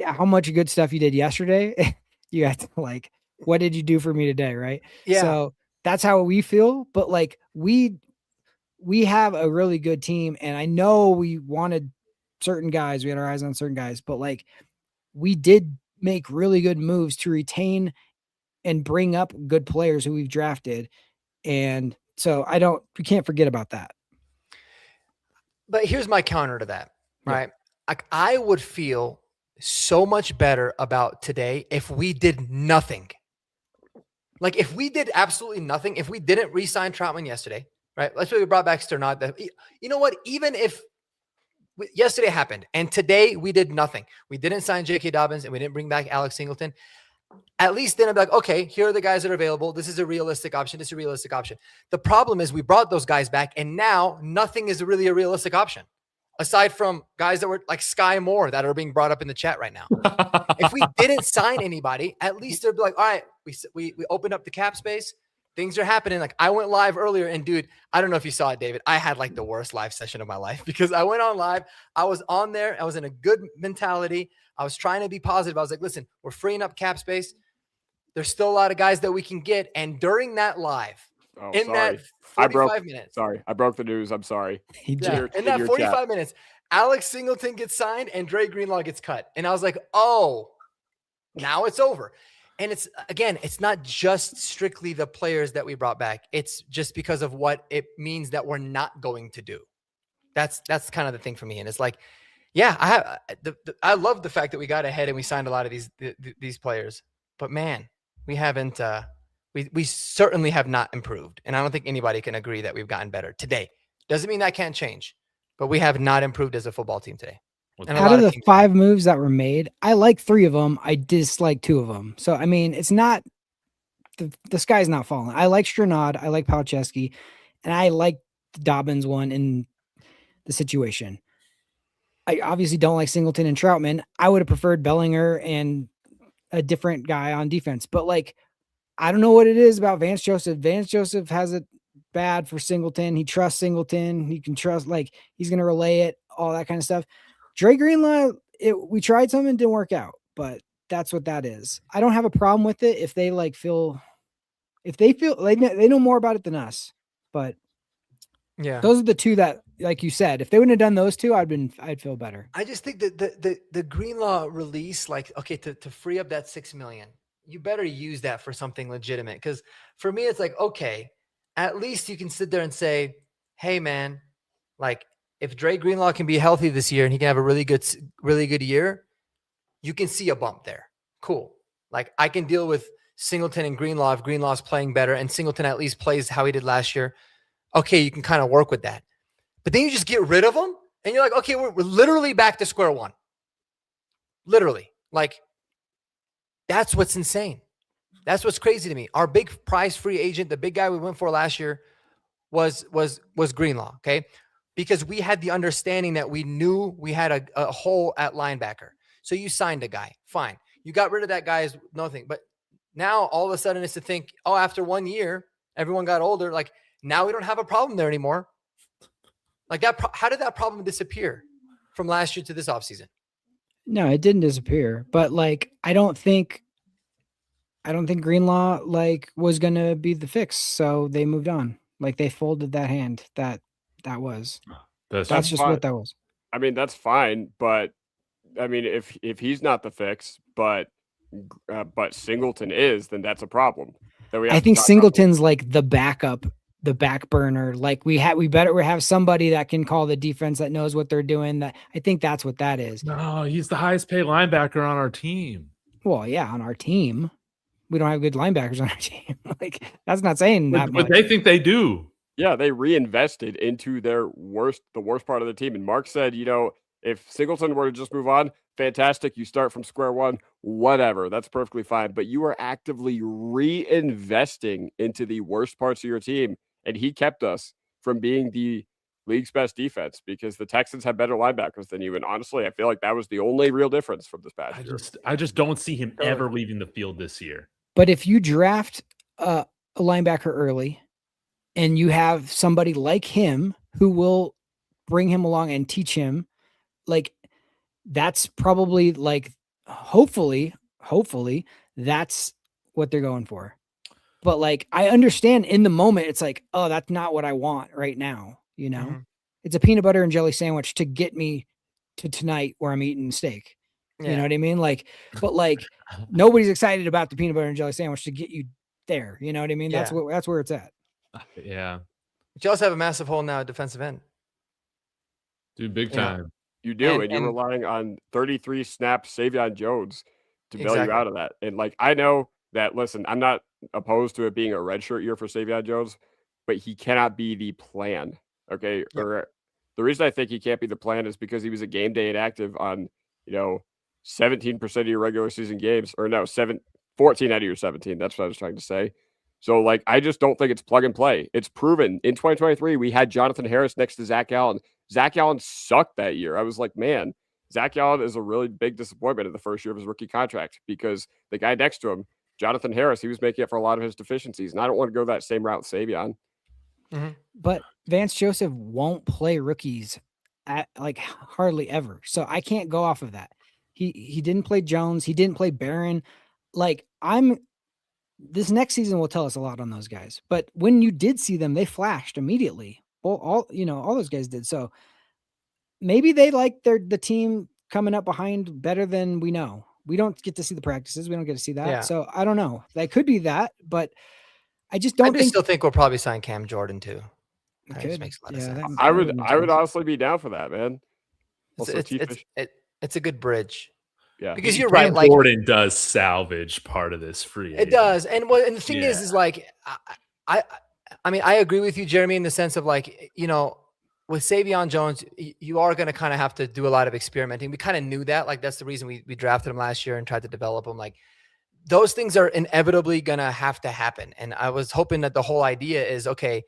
how much good stuff you did yesterday. You have to like, what did you do for me today? Right. Yeah. So that's how we feel. But like we have a really good team, and I know we wanted certain guys. We had our eyes on certain guys, but like we did make really good moves to retain and bring up good players who we've drafted. And so we can't forget about that. But here's my counter to that, right? Like, I would feel so much better about today if we did nothing. Like if we did absolutely nothing, if we didn't re-sign Troutman yesterday, right? Let's say we brought back Sternad. You know what? Even if yesterday happened and today we did nothing, we didn't sign J.K. Dobbins and we didn't bring back Alex Singleton, at least then I'd be like, okay, here are the guys that are available. This is a realistic option. This is a realistic option. The problem is we brought those guys back and now nothing is really a realistic option. Aside from guys that were like Sky Moore that are being brought up in the chat right now. If we didn't sign anybody, at least they'd be like, all right, we opened up the cap space. Things are happening. Like I went live earlier and dude, I don't know if you saw it, David. I had like the worst live session of my life because I went on live. I was on there. I was in a good mentality. I was trying to be positive. I was like, listen, we're freeing up cap space. There's still a lot of guys that we can get. And during that live, that 45 minutes. Sorry, I broke the news. I'm sorry. In that 45 minutes, Alex Singleton gets signed and Dre Greenlaw gets cut. And I was like, oh, now it's over. And it's, again, it's not just strictly the players that we brought back. It's just because of what it means that we're not going to do. That's kind of the thing for me. And it's like, yeah, I love the fact that we got ahead and we signed a lot of these players. But man, we haven't we certainly have not improved. And I don't think anybody can agree that we've gotten better today. Doesn't mean that can't change, but we have not improved as a football team today. And out of the 5 moves that were made, I like 3 of them. I dislike 2 of them. So, I mean, it's not the sky's not falling. I like Sternad. I like Palczewski, and I like the Dobbins one in the situation. I obviously don't like Singleton and Troutman. I would have preferred Bellinger and a different guy on defense, but like, I don't know what it is about Vance Joseph. Vance Joseph has it bad for Singleton. He trusts Singleton. He can trust, like, he's going to relay it, all that kind of stuff. Dre Greenlaw, we tried something, didn't work out, but that's what that is. I don't have a problem with it if they like they know more about it than us, but yeah, those are the 2 that, like you said, if they wouldn't have done those 2, I'd feel better. I just think that the Greenlaw release, like, okay, to free up that $6 million, you better use that for something legitimate. Because for me, it's like, okay, at least you can sit there and say, hey man, like if Dre Greenlaw can be healthy this year and he can have a really good year, you can see a bump there. Cool. Like I can deal with Singleton and Greenlaw if Greenlaw's playing better and Singleton at least plays how he did last year. Okay, you can kind of work with that. But then you just get rid of them and you're like, okay, we're literally back to square one. Literally. Like, that's what's insane. That's what's crazy to me. Our big prize free agent, the big guy we went for last year was Greenlaw, okay? Because we had the understanding that we knew we had a hole at linebacker. So you signed a guy, fine. You got rid of that guy is nothing. But now all of a sudden it's to think, oh, after 1 year, everyone got older. Like now we don't have a problem there anymore. Like that, how did that problem disappear from last year to this offseason? No, it didn't disappear. But like, I don't think Greenlaw like was gonna be the fix. So they moved on. Like they folded that hand. That was. That's just fine. what that was. I mean, that's fine, but I mean, if he's not the fix, but Singleton is, then that's a problem. I think Singleton's like the backup, the back burner. Like we better have somebody that can call the defense that knows what they're doing. That I think that's what that is. No, he's the highest paid linebacker on our team. Well, yeah, on our team. We don't have good linebackers on our team. Like that's not saying that much. But they think they do. Yeah, they reinvested into the worst part of the team. And Mark said, if Singleton were to just move on, fantastic. You start from square one, whatever. That's perfectly fine. But you are actively reinvesting into the worst parts of your team. And he kept us from being the league's best defense because the Texans have better linebackers than you. And honestly, I feel like that was the only real difference from this past year. I just don't see him ever leaving the field this year. But if you draft a linebacker early and you have somebody like him who will bring him along and teach him, like that's probably like, hopefully that's what they're going for. But like, I understand in the moment, it's like, oh, that's not what I want right now. It's a peanut butter and jelly sandwich to get me to tonight where I'm eating steak. Yeah. You know what I mean? Like, but like nobody's excited about the peanut butter and jelly sandwich to get you there. You know what I mean? Yeah. That's where it's at. Yeah. But you also have a massive hole now at defensive end. Dude, big time. You do, and you're relying on 33 snap Savion Jones to bail you out of that. And like, I know that. Listen, I'm not opposed to it being a redshirt year for Savion Jones, but he cannot be the plan. Okay, or the reason I think he can't be the plan is because he was a game day inactive on 17% of your regular season games, or no, 14 out of your 17. That's what I was trying to say. So, like, I just don't think it's plug and play. It's proven. In 2023, we had Jonathan Harris next to Zach Allen. Zach Allen sucked that year. I was like, man, Zach Allen is a really big disappointment in the first year of his rookie contract because the guy next to him, Jonathan Harris, he was making up for a lot of his deficiencies. And I don't want to go that same route with Savion. Mm-hmm. But Vance Joseph won't play rookies at like hardly ever. So I can't go off of that. He didn't play Jones. He didn't play Barron. Like this next season will tell us a lot on those guys. But when you did see them, they flashed immediately. All those guys did. So maybe they like the team coming up behind better than we know. We don't get to see the practices. We don't get to see that. Yeah. So I don't know. That could be that, but I just don't still think we'll probably sign Cam Jordan too. That just makes a lot of sense. I would honestly be down for that, man. It's a good bridge. Yeah, because you're right. Like Jordan does salvage part of this free. It does, and the thing is like I mean I agree with you, Jeremy, in the sense of like with Savion Jones, you are going to kind of have to do a lot of experimenting. We kind of knew that. Like that's the reason we drafted him last year and tried to develop him. Like those things are inevitably going to have to happen. And I was hoping that the whole idea is okay.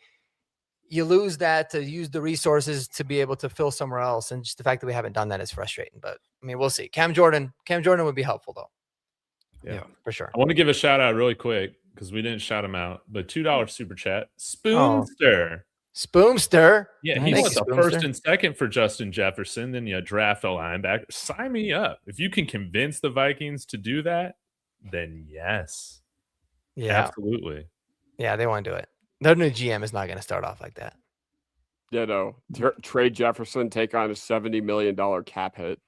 You lose that to use the resources to be able to fill somewhere else. And just the fact that we haven't done that is frustrating, but I mean, we'll see. Cam Jordan would be helpful though. Yeah, for sure. I want to give a shout out really quick because we didn't shout him out, but $2 super chat. Spoonster. Spoonster. Yeah, he wants a first and second for Justin Jefferson. Then you draft a linebacker. Sign me up. If you can convince the Vikings to do that, then yes. Yeah. Absolutely. Yeah, they want to do it. Their new GM is not going to start off like that. Yeah, no. Trade Jefferson, take on a $70 million cap hit.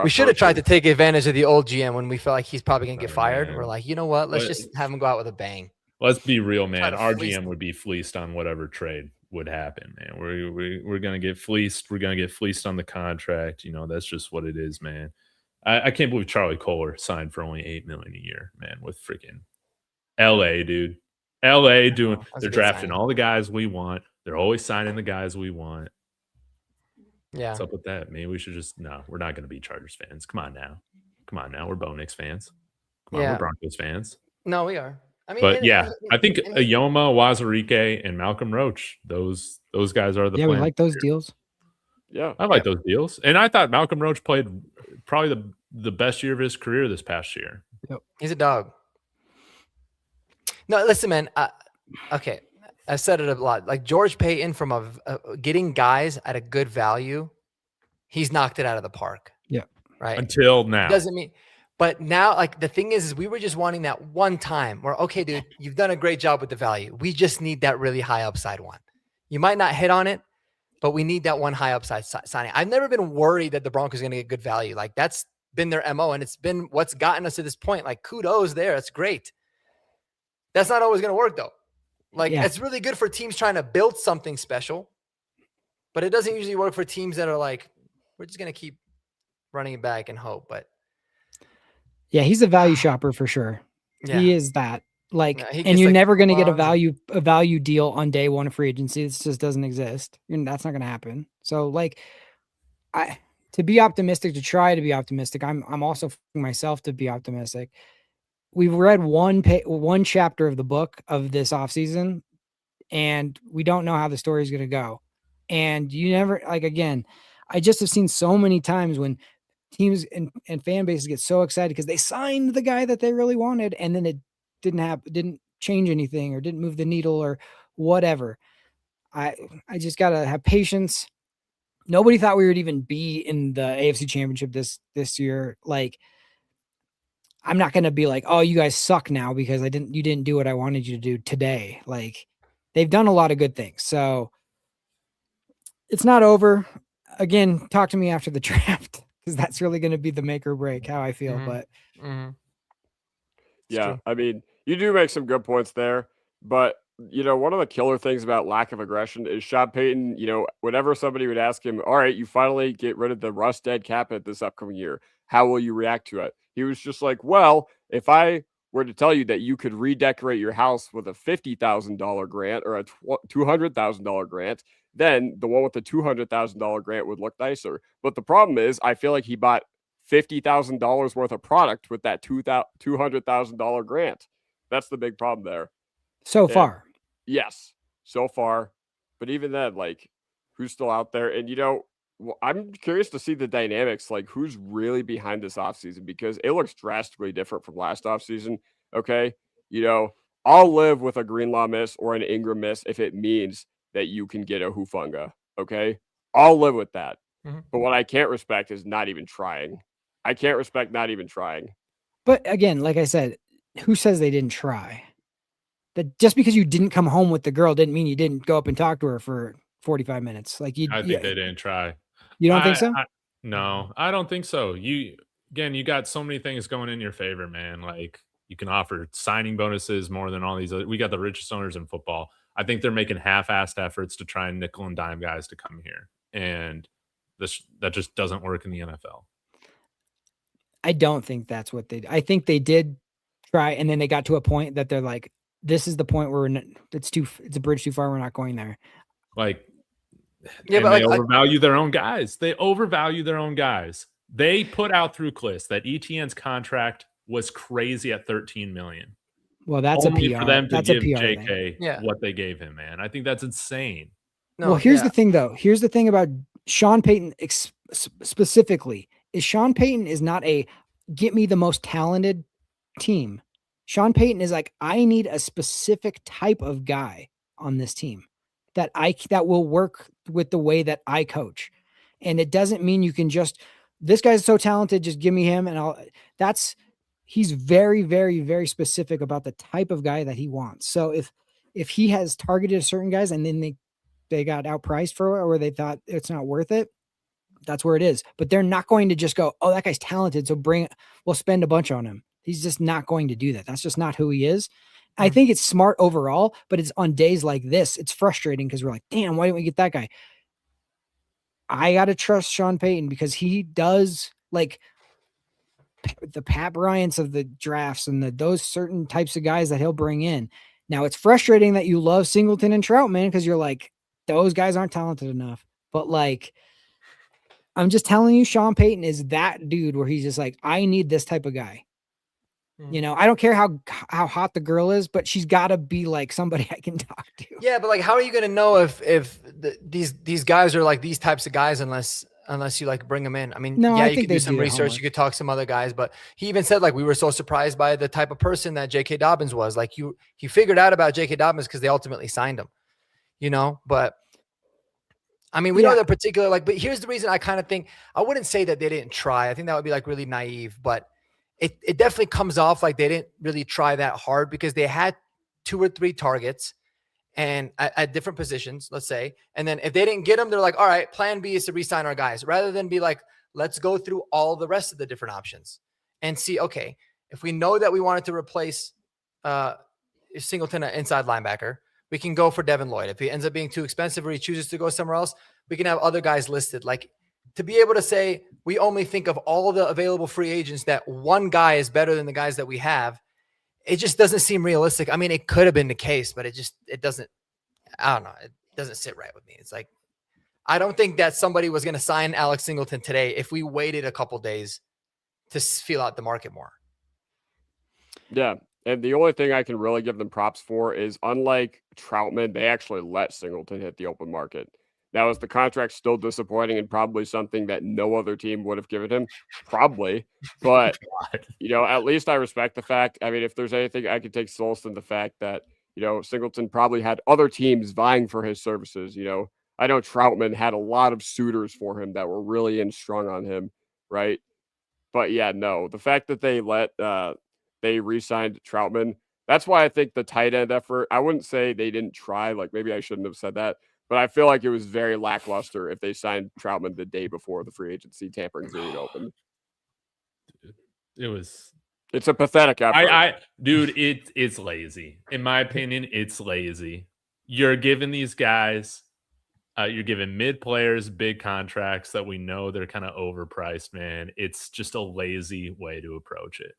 We should have tried to take advantage of the old GM when we felt like he's probably going to get fired. Man. We're like, you know what? Let's just have him go out with a bang. Let's be real, man. Our GM would be fleeced on whatever trade would happen, man. We're going to get fleeced. We're going to get fleeced on the contract. That's just what it is, man. I can't believe Charlie Kohler signed for only $8 million a year, man, with freaking LA, dude. LA they're drafting all the guys we want. They're always signing the guys we want. Yeah. What's up with that, man? We should we're not going to be Chargers fans. Come on now. We're Bo Nix fans. Come on, we're Broncos fans. No, we are. I mean, but I think Ayoma, Wazarike, and Malcolm Roach, those guys are the plan. We like those deals. Yeah. I like those deals. And I thought Malcolm Roach played probably the best year of his career this past year. Yep. He's a dog. No, listen, man. Okay. I said it a lot. Like George Payton from getting guys at a good value, he's knocked it out of the park. Yeah. Right. Until now. Doesn't mean, but now, like the thing is we were just wanting that one time where, okay, dude, you've done a great job with the value. We just need that really high upside one. You might not hit on it, but we need that one high upside signing. I've never been worried that the Broncos are going to get good value. Like that's been their MO, and it's been what's gotten us to this point. Like kudos there. That's great. That's not always going to work though. Like it's really good for teams trying to build something special, but it doesn't usually work for teams that are like, we're just going to keep running it back and hope. But yeah, he's a value shopper for sure. Yeah. He is that. Like, and you're never going to get a value deal on day one of free agency. This just doesn't exist. And that's not going to happen. So like, to be optimistic, to try to be optimistic, I'm also myself to be optimistic. We've read one chapter of the book of this offseason, and we don't know how the story is going to go. And you never, like, again, I just have seen so many times when teams and fan bases get so excited because they signed the guy that they really wanted, and then it didn't change anything or didn't move the needle or whatever. I just got to have patience. Nobody thought we would even be in the AFC Championship this year. Like, I'm not going to be like, oh, you guys suck now because you didn't do what I wanted you to do today. Like, they've done a lot of good things. So it's not over. Again, talk to me after the draft because that's really going to be the make or break how I feel. But yeah, I mean, you do make some good points there, but one of the killer things about lack of aggression is Sean Payton, whenever somebody would ask him, all right, you finally get rid of the rust dead cap hit this upcoming year, how will you react to it? He was just like, well, if I were to tell you that you could redecorate your house with a $50,000 grant or a $200,000 grant, then the one with the $200,000 grant would look nicer. But the problem is, I feel like he bought $50,000 worth of product with that $200,000 grant. That's the big problem there. So far. Yes, so far. But even then, like, who's still out there? And, I'm curious to see the dynamics, like who's really behind this offseason, because it looks drastically different from last offseason. Okay. I'll live with a Greenlaw miss or an Ingram miss if it means that you can get a Hufanga. Okay. I'll live with that. Mm-hmm. But what I can't respect is not even trying. I can't respect not even trying. But again, like I said, who says they didn't try? That just because you didn't come home with the girl didn't mean you didn't go up and talk to her for 45 minutes. Like I think they didn't try. You don't think so? No, I don't think so. You got so many things going in your favor, man. Like you can offer signing bonuses more than all these other. We got the richest owners in football. I think they're making half-assed efforts to try and nickel and dime guys to come here, and that just doesn't work in the NFL. I don't think that's what they. I think they did try, and then they got to a point that they're like, "This is the point where it's a bridge too far. We're not going there." Like. Yeah, and but they overvalue their own guys. They overvalue their own guys. They put out through Kliss that ETN's contract was crazy at $13 million. Well, that's only a PR. for them to that's give a PR JK what they gave him, man. I think that's insane. No, well, here's the thing, though. Here's the thing about Sean Payton specifically is Sean Payton is not a get me the most talented team. Sean Payton is like, I need a specific type of guy on this team that will work with the way that I coach. And it doesn't mean you can just, this guy's so talented, just give me him. And he's very, very, very specific about the type of guy that he wants. So if he has targeted certain guys and then they got outpriced for it, or they thought it's not worth it, that's where it is. But they're not going to just go, oh, that guy's talented, so we'll spend a bunch on him. He's just not going to do that. That's just not who he is. I think it's smart overall, but it's on days like this, it's frustrating because we're like, damn, why didn't we get that guy? I got to trust Sean Payton because he does like the Pat Bryants of the drafts and those certain types of guys that he'll bring in. Now it's frustrating that you love Singleton and Troutman because you're like, those guys aren't talented enough. But like, I'm just telling you, Sean Payton is that dude where he's just like, I need this type of guy. I don't care how hot the girl is, but she's got to be like somebody I can talk to. Yeah, but like, how are you going to know if these guys are like these types of guys unless you like bring them in? I mean, no, you could do some research. You could talk to some other guys, but he even said like we were so surprised by the type of person that J.K. Dobbins was. Like he figured out about J.K. Dobbins because they ultimately signed him. But I mean, we know they're particular. Like, but here's the reason I kind of think I wouldn't say that they didn't try. I think that would be like really naive, but. It definitely comes off like they didn't really try that hard because they had 2 or 3 targets and at different positions, let's say. And then if they didn't get them, they're like, all right, plan B is to re-sign our guys rather than be like, let's go through all the rest of the different options and see, okay, if we know that we wanted to replace Singleton an inside linebacker, we can go for Devin Lloyd. If he ends up being too expensive or he chooses to go somewhere else, we can have other guys listed. Like, to be able to say we only think of all the available free agents that one guy is better than the guys that we have, it just doesn't seem realistic. I mean, it could have been the case, but it doesn't, I don't know. It doesn't sit right with me. It's like, I don't think that somebody was going to sign Alex Singleton today if we waited a couple days to feel out the market more. Yeah. And the only thing I can really give them props for is unlike Troutman, they actually let Singleton hit the open market. Now, is the contract still disappointing and probably something that no other team would have given him? Probably. But, at least I respect the fact. I mean, if there's anything I could take solace in the fact that, Singleton probably had other teams vying for his services. I know Troutman had a lot of suitors for him that were really strong on him, right? But yeah, no, the fact that they they re-signed Troutman, that's why I think the tight end effort, I wouldn't say they didn't try. Like, maybe I shouldn't have said that. But I feel like it was very lackluster if they signed Troutman the day before the free agency tampering period opened. It was It's a pathetic effort. Dude, it's lazy. In my opinion, it's lazy. You're giving these guys, you're giving mid players big contracts that we know they're kind of overpriced, man. It's just a lazy way to approach it.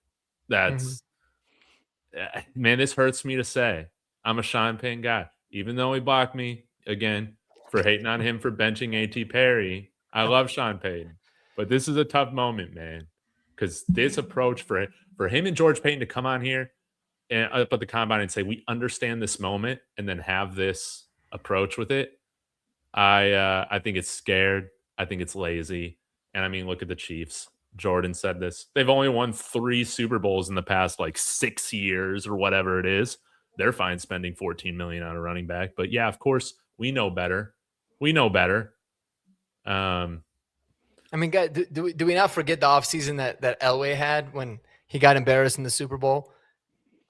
That's man, this hurts me to say. I'm a Sean Payton guy. Even though he blocked me again for hating on him for benching A.T. Perry, I love Sean Payton. But this is a tough moment, man. Because this approach for him and George Payton to come on here and up at the combine and say, we understand this moment, and then have this approach with it. I think it's scared. I think it's lazy. And I mean, look at the Chiefs. Jordan said this. They've only won 3 Super Bowls in the past like 6 years or whatever it is. They're fine spending $14 million on a running back. But yeah, of course, we know better. We know better. I mean, guys, do we not forget the offseason that Elway had when he got embarrassed in the Super Bowl?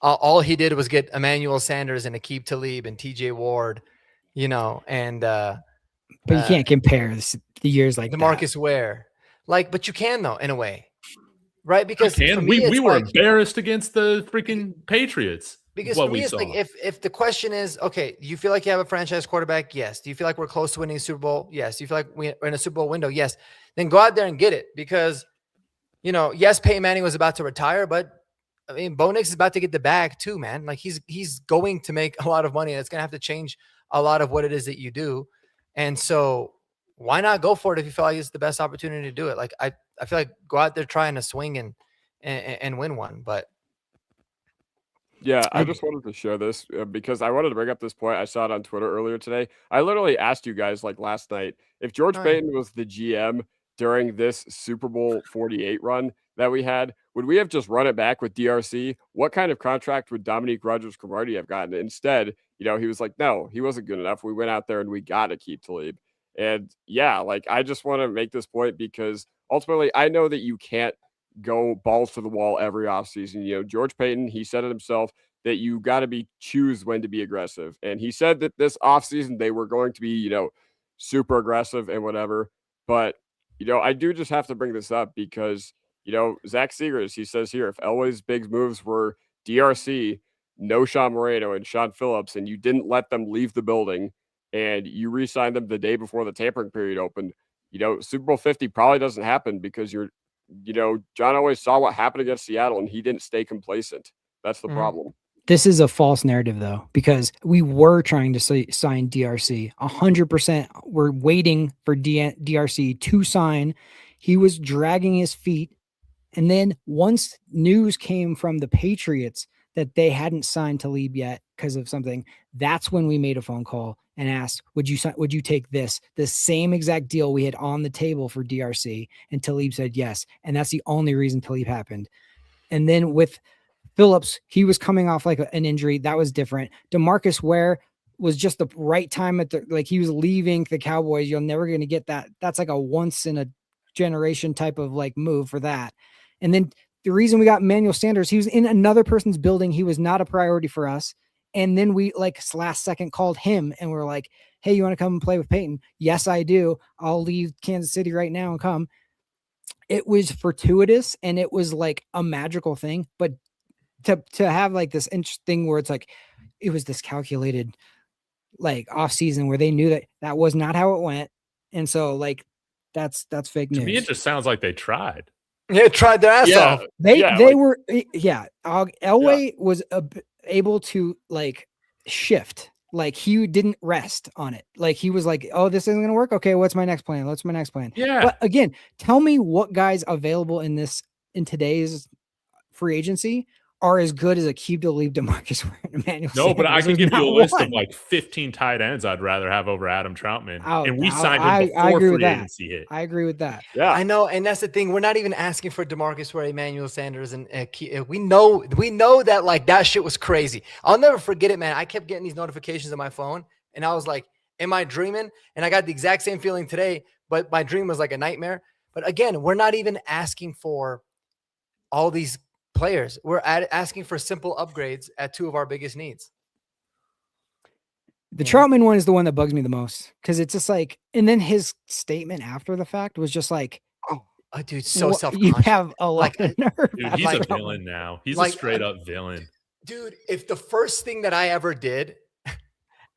All he did was get Emmanuel Sanders and Aqib Talib and TJ Ward, and but you can't compare the years like DeMarcus Ware. But you can though, in a way, right? Because we were embarrassed against the freaking Patriots. Because for me, it's like if the question is, okay, do you feel like you have a franchise quarterback? Yes. Do you feel like we're close to winning a Super Bowl? Yes. Do you feel like we're in a Super Bowl window? Yes. Then go out there and get it, because, yes, Peyton Manning was about to retire, but I mean, Bo Nix is about to get the bag too, man. Like he's going to make a lot of money, and it's going to have to change a lot of what it is that you do. And so why not go for it if you feel like it's the best opportunity to do it? Like I feel like go out there trying to swing and win one, but. Yeah, I just wanted to share this because I wanted to bring up this point. I saw it on Twitter earlier today. I literally asked you guys last night, if George Payton was the GM during this Super Bowl 48 run that we had, would we have just run it back with DRC? What kind of contract would Dominique Rodgers-Cromartie have gotten? Instead, he was like, no, he wasn't good enough. We went out there and we got to keep Talib. And yeah, I just want to make this point because ultimately I know that you can't go balls to the wall every offseason. George Payton, he said it himself that you got to choose when to be aggressive. And he said that this offseason they were going to be, super aggressive and whatever. But, I do just have to bring this up because, Zach Seegers, he says here, if Elway's big moves were DRC, no Sean Moreno and Sean Phillips, and you didn't let them leave the building and you re-signed them the day before the tampering period opened, Super Bowl 50 probably doesn't happen because John always saw what happened against Seattle and he didn't stay complacent. That's the problem. This is a false narrative though, because we were trying to sign DRC 100%. We're waiting for DRC to sign. He was dragging his feet. And then once news came from the Patriots that they hadn't signed Talib yet because of something, that's when we made a phone call and asked, would you take the same exact deal we had on the table for DRC? And Talib said yes. And that's the only reason Talib happened. And then with Phillips, he was coming off an injury. That was different. DeMarcus Ware was just the right time he was leaving the Cowboys. You're never going to get that. That's like a once in a generation type of move for that. And then the reason we got Emmanuel Sanders, he was in another person's building. He was not a priority for us. And then we last second called him and we're like, hey, you want to come and play with Peyton? Yes, I do. I'll leave Kansas City right now and come. It was fortuitous and it was a magical thing. But to have this interesting where it's it was this calculated off season where they knew that was not how it went. And so that's fake news. To me, it just sounds like they tried. Yeah, tried their ass off. They were. Elway was able to shift. He didn't rest on it. He was oh, this isn't going to work. Okay, what's my next plan? What's my next plan? Yeah. But again, tell me what guys available in today's free agency are as good as Aqib Talib, DeMarcus Ware, and Emmanuel Sanders. No, but I can give you a list of 15 tight ends I'd rather have over Adam Troutman. And we signed him before free agency hit. I agree with that. Yeah, I know, and that's the thing. We're not even asking for DeMarcus Ware, Emmanuel Sanders, and we know that that shit was crazy. I'll never forget it, man. I kept getting these notifications on my phone, and I was like, "Am I dreaming?" And I got the exact same feeling today, but my dream was like a nightmare. But again, we're not even asking for all these players. We're asking for simple upgrades at two of our biggest needs. The Troutman one is the one that bugs me the most because it's just and then his statement after the fact was just Oh, dude, so You self-conscious. have a lot of nerve. Dude, he's like, a villain now. He's a like, straight up villain. Dude, if the first thing that I ever did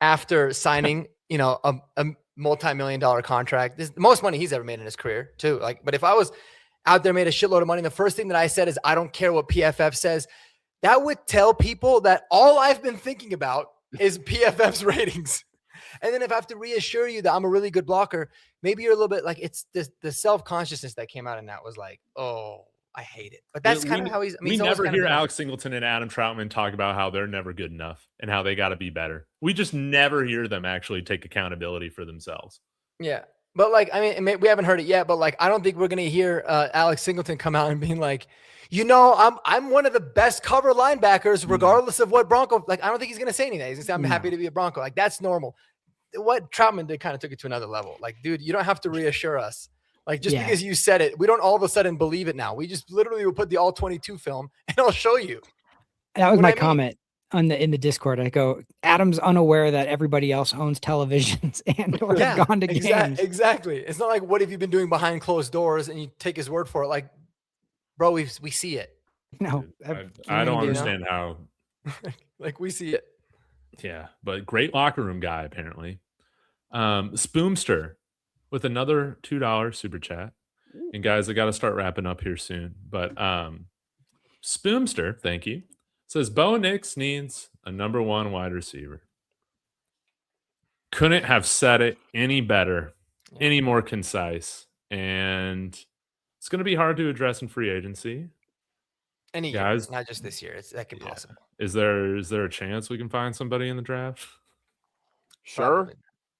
after signing, a multi-million-dollar contract, this is the most money he's ever made in his career, too. Like, but if I was out there, made a shitload of money, the first thing that I said is, I don't care what PFF says. That would tell people that all I've been thinking about is PFF's ratings. And then if I have to reassure you that I'm a really good blocker, maybe you're a little bit like, it's the self-consciousness that came out in that was like, oh, I hate it. But that's kind of how he's. We never hear Alex Singleton and Adam Troutman talk about how they're never good enough and how they got to be better. We just never hear them actually take accountability for themselves. Yeah. But like, I mean, we haven't heard it yet, but like, I don't think we're going to hear Alex Singleton come out and being like, I'm one of the best cover linebackers, regardless of what Bronco, like, I don't think he's going to say anything. He's going to say, I'm happy to be a Bronco. Like, that's normal. What Troutman did kind of took it to another level. Like, dude, you don't have to reassure us. Like, just because you said it, we don't all of a sudden believe it now. We just literally will put the all 22 film and I'll show you. That was my comment in the Discord. I go, Adam's unaware that everybody else owns televisions and or have gone to games. Exactly. It's not like, what have you been doing behind closed doors, and you take his word for it. Like, bro, we see it. No, I don't understand how. Like, we see it. Yeah, but great locker room guy, apparently. Spoomster with another $2 super chat. And guys, I got to start wrapping up here soon. But Spoomster, thank you, says Bo Nix needs a number 1 wide receiver. Couldn't have said it any better, any more concise. And it's going to be hard to address in free agency. Any guys, year, not just this year. It's like impossible. Is there a chance we can find somebody in the draft? Sure. Probably.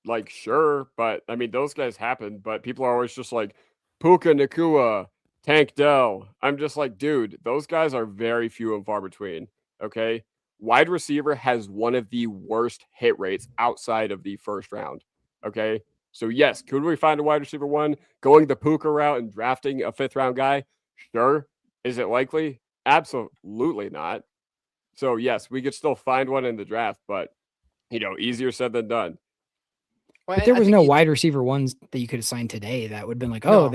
Like, sure. But I mean, those guys happen, but people are always just like Puka Nakua, Tank Dell. I'm just like, dude, those guys are very few and far between. Okay. Wide receiver has one of the worst hit rates outside of the first round. Okay. So yes, could we find a wide receiver 1 going the Puka route and drafting a 5th round guy? Sure. Is it likely? Absolutely not. So yes, we could still find one in the draft, but easier said than done. Well, but there was no wide receiver ones that you could have signed today that would have been like, no.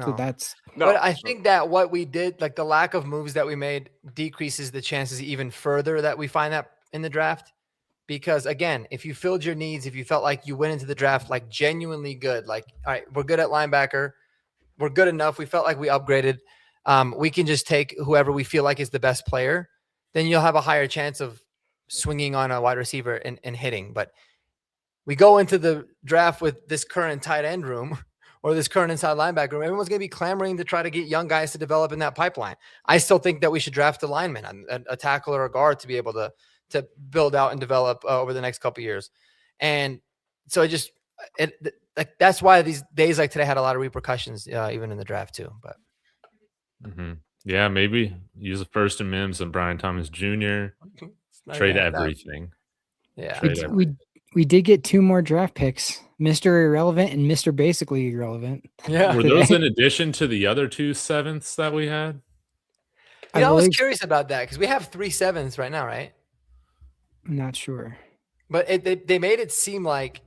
So that's but I think that what we did, like the lack of moves that we made, decreases the chances even further that we find that in the draft. Because again, if you filled your needs, if you felt like you went into the draft like genuinely good, like, all right, we're good at linebacker, we're good enough, we felt like we upgraded, we can just take whoever we feel like is the best player, then you'll have a higher chance of swinging on a wide receiver and hitting. But we go into the draft with this current tight end room or this current inside linebacker room, everyone's going to be clamoring to try to get young guys to develop in that pipeline. I still think that we should draft a lineman, a tackle or a guard to be able to build out and develop over the next couple of years. And so that's why these days like today had a lot of repercussions, even in the draft too. But yeah, maybe use a first and Mims and Brian Thomas Jr. Trade everything. Yeah, we did get 2 more draft picks, Mr. Irrelevant and Mr. Basically Irrelevant. Yeah, were those in addition to the other 2 7ths that we had? I was curious about that because we have 3 7s right now, right? I'm not sure, but they made it seem like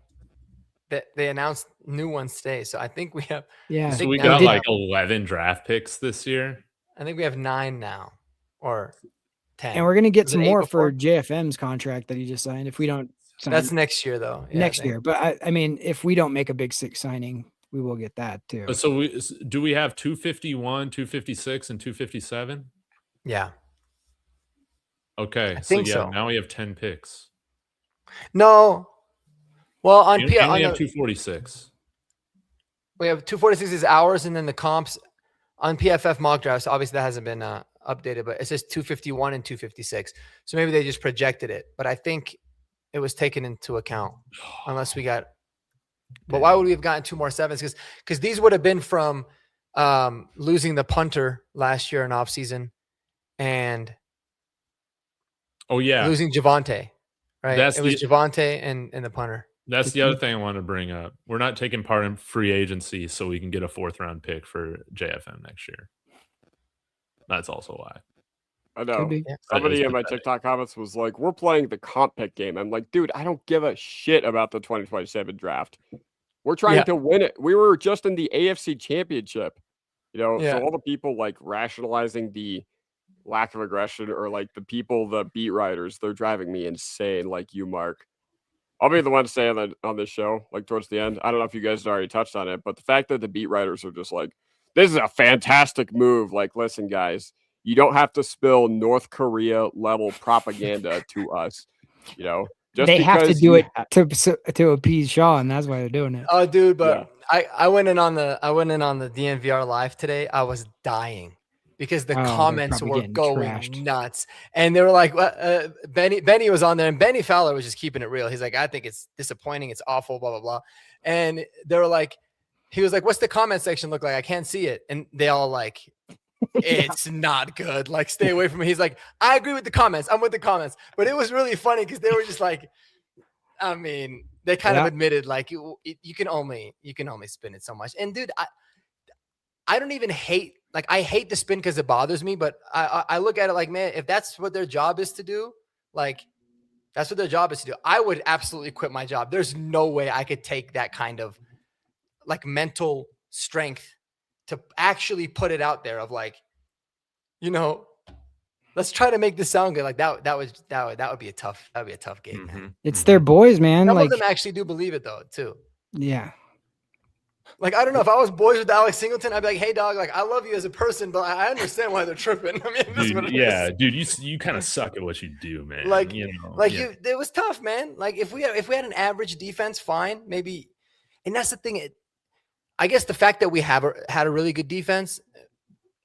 that they announced new ones today. So I think we have. Yeah. So we got like 11 draft picks this year. I think we have 9 now, or 10. And we're gonna get some more for JFM's contract that he just signed. If we don't, that's next year though. Yeah, next year. But I mean, if we don't make a big 6 signing, we will get that too. So we have 251, 256, and 257? Yeah. Okay, so. Now we have 10 picks. No, well, we have 246. We have 246 is ours, and then the comps on PFF mock drafts. Obviously, that hasn't been updated, but it says 251 and 256. So maybe they just projected it, but I think it was taken into account, unless we got. But why would we have gotten 2 more 7s? Because these would have been from losing the punter last year in offseason and. Oh yeah, losing Javonte, right? It was Javonte and the punter. That's the other thing I want to bring up. We're not taking part in free agency, so we can get a 4th round pick for JFM next year. That's also why. I know. Somebody in my TikTok comments was like, "We're playing the comp pick game." I'm like, dude, I don't give a shit about the 2027 draft. We're trying to win it. We were just in the AFC Championship. You know, Yeah. so all the people like rationalizing the lack of aggression, or like the people, the beat writers, they're driving me insane. Like you, Mark. I'll be the one saying that on this show, like towards the end. I don't know if you guys already touched on it, but the fact that the beat writers are just like, this is a fantastic move. Like, listen, guys, you don't have to spill North Korea level propaganda to us. You know, just they have to because do you it to appease Sean. That's why they're doing it. Oh, dude, but Yeah. I went in on the DNVR live today. I was dying because the Oh, they're comments probably were getting going trashed. nuts, and they were like, Benny was on there, and Benny Fowler was just keeping it real. He's like, I think it's disappointing, it's awful, blah blah blah, and they were like, he was like, what's the comment section look like? I can't see it, and they all like, it's not good. Like, stay away from it. He's like, I agree with the comments. I'm with the comments, but it was really funny because they were just like, I mean, they kind of admitted like you can only spin it so much. And dude, I don't even hate, like, I hate the spin because it bothers me, but I look at it like, man, if that's what their job is to do, like, that's what their job is to do, I would absolutely quit my job. There's no way I could take that kind of like mental strength to actually put it out there of like, you know, let's try to make this sound good. Like that would be a tough gig, man. It's their boys, man. Some like, of them actually do believe it though, too. yeah. Like, I don't know, if I was boys with Alex Singleton, I'd be like, hey dog, like, I love you as a person, but I understand why they're tripping. I mean, that's what it is. Dude, you kind of suck at what you do, man. Like, you know, it was tough, man. Like, if we had an average defense, fine, maybe. And that's the thing. I guess the fact that we had a really good defense,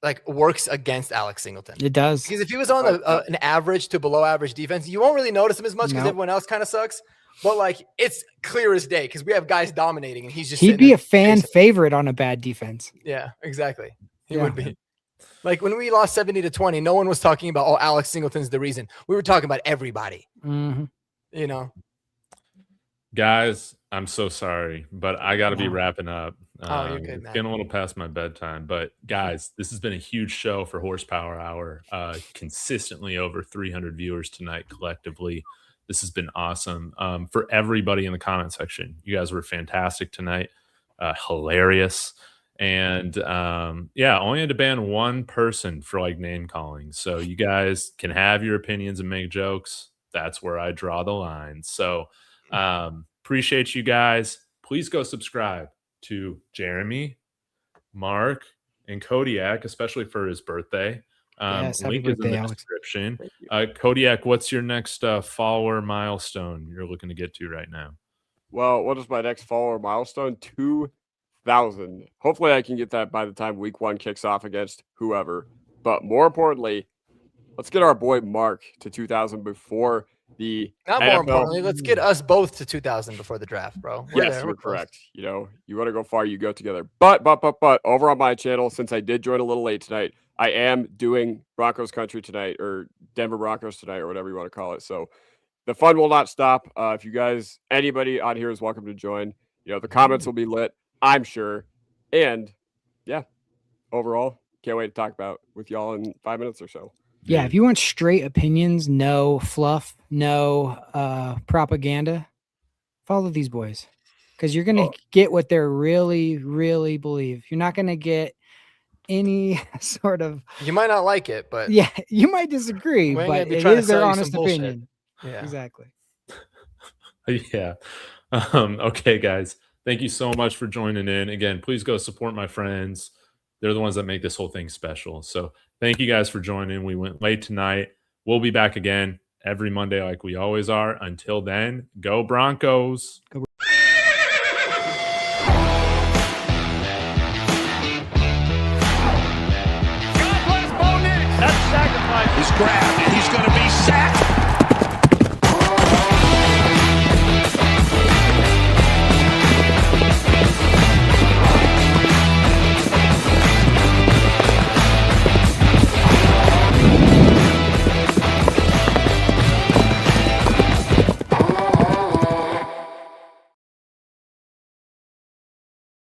like, works against Alex Singleton. It does. Because if he was on an average to below average defense, you won't really notice him as much because everyone else kind of sucks. But like, it's clear as day because we have guys dominating, and he's just he'd be a fan favorite on a bad defense. Yeah, exactly. He would be. Like, when we lost 70-20, no one was talking about, oh, Alex Singleton's the reason. We were talking about everybody. Mm-hmm. You know, guys, I'm so sorry, but I got to be wrapping up. Oh, you're good, it's man. getting a little past my bedtime, but guys, this has been a huge show for Horsepower Hour. Consistently over 300 viewers tonight collectively. This has been awesome. For everybody in the comment section, you guys were fantastic tonight. Hilarious. And only had to ban one person for like name calling. So you guys can have your opinions and make jokes. That's where I draw the line. So appreciate you guys. Please go subscribe to Jeremy, Mark, and Kodiak, especially for his birthday. Yes, link happy is in birthday, the Alex. description. Kodiak, what's your next follower milestone you're looking to get to right now? Well, what is my next follower milestone? 2,000. Hopefully I can get that by the time week 1 kicks off against whoever. But more importantly, let's get our boy Mark to 2,000 before the not NFL. more importantly, let's get us both to 2,000 before the draft, bro. We're correct. You know, you want to go far, you go together. But over on my channel, since I did join a little late tonight, I am doing Broncos country tonight, or Denver Broncos tonight, or whatever you want to call it. So the fun will not stop. If you guys, anybody on here is welcome to join. You know, the comments will be lit, I'm sure. And yeah, overall, can't wait to talk about with y'all in 5 minutes or so. Yeah, if you want straight opinions, no fluff, no propaganda, follow these boys. Because you're going to get what they're really, really believe. You're not going to get any sort of... You might not like it, but... Yeah, you might disagree, but it is their honest opinion. Yeah, exactly. Yeah. Okay, guys. Thank you so much for joining in. Again, please go support my friends. They're the ones that make this whole thing special. So thank you guys for joining. We went late tonight. We'll be back again every Monday like we always are. Until then, go Broncos. Go That sacrifice is grabbed.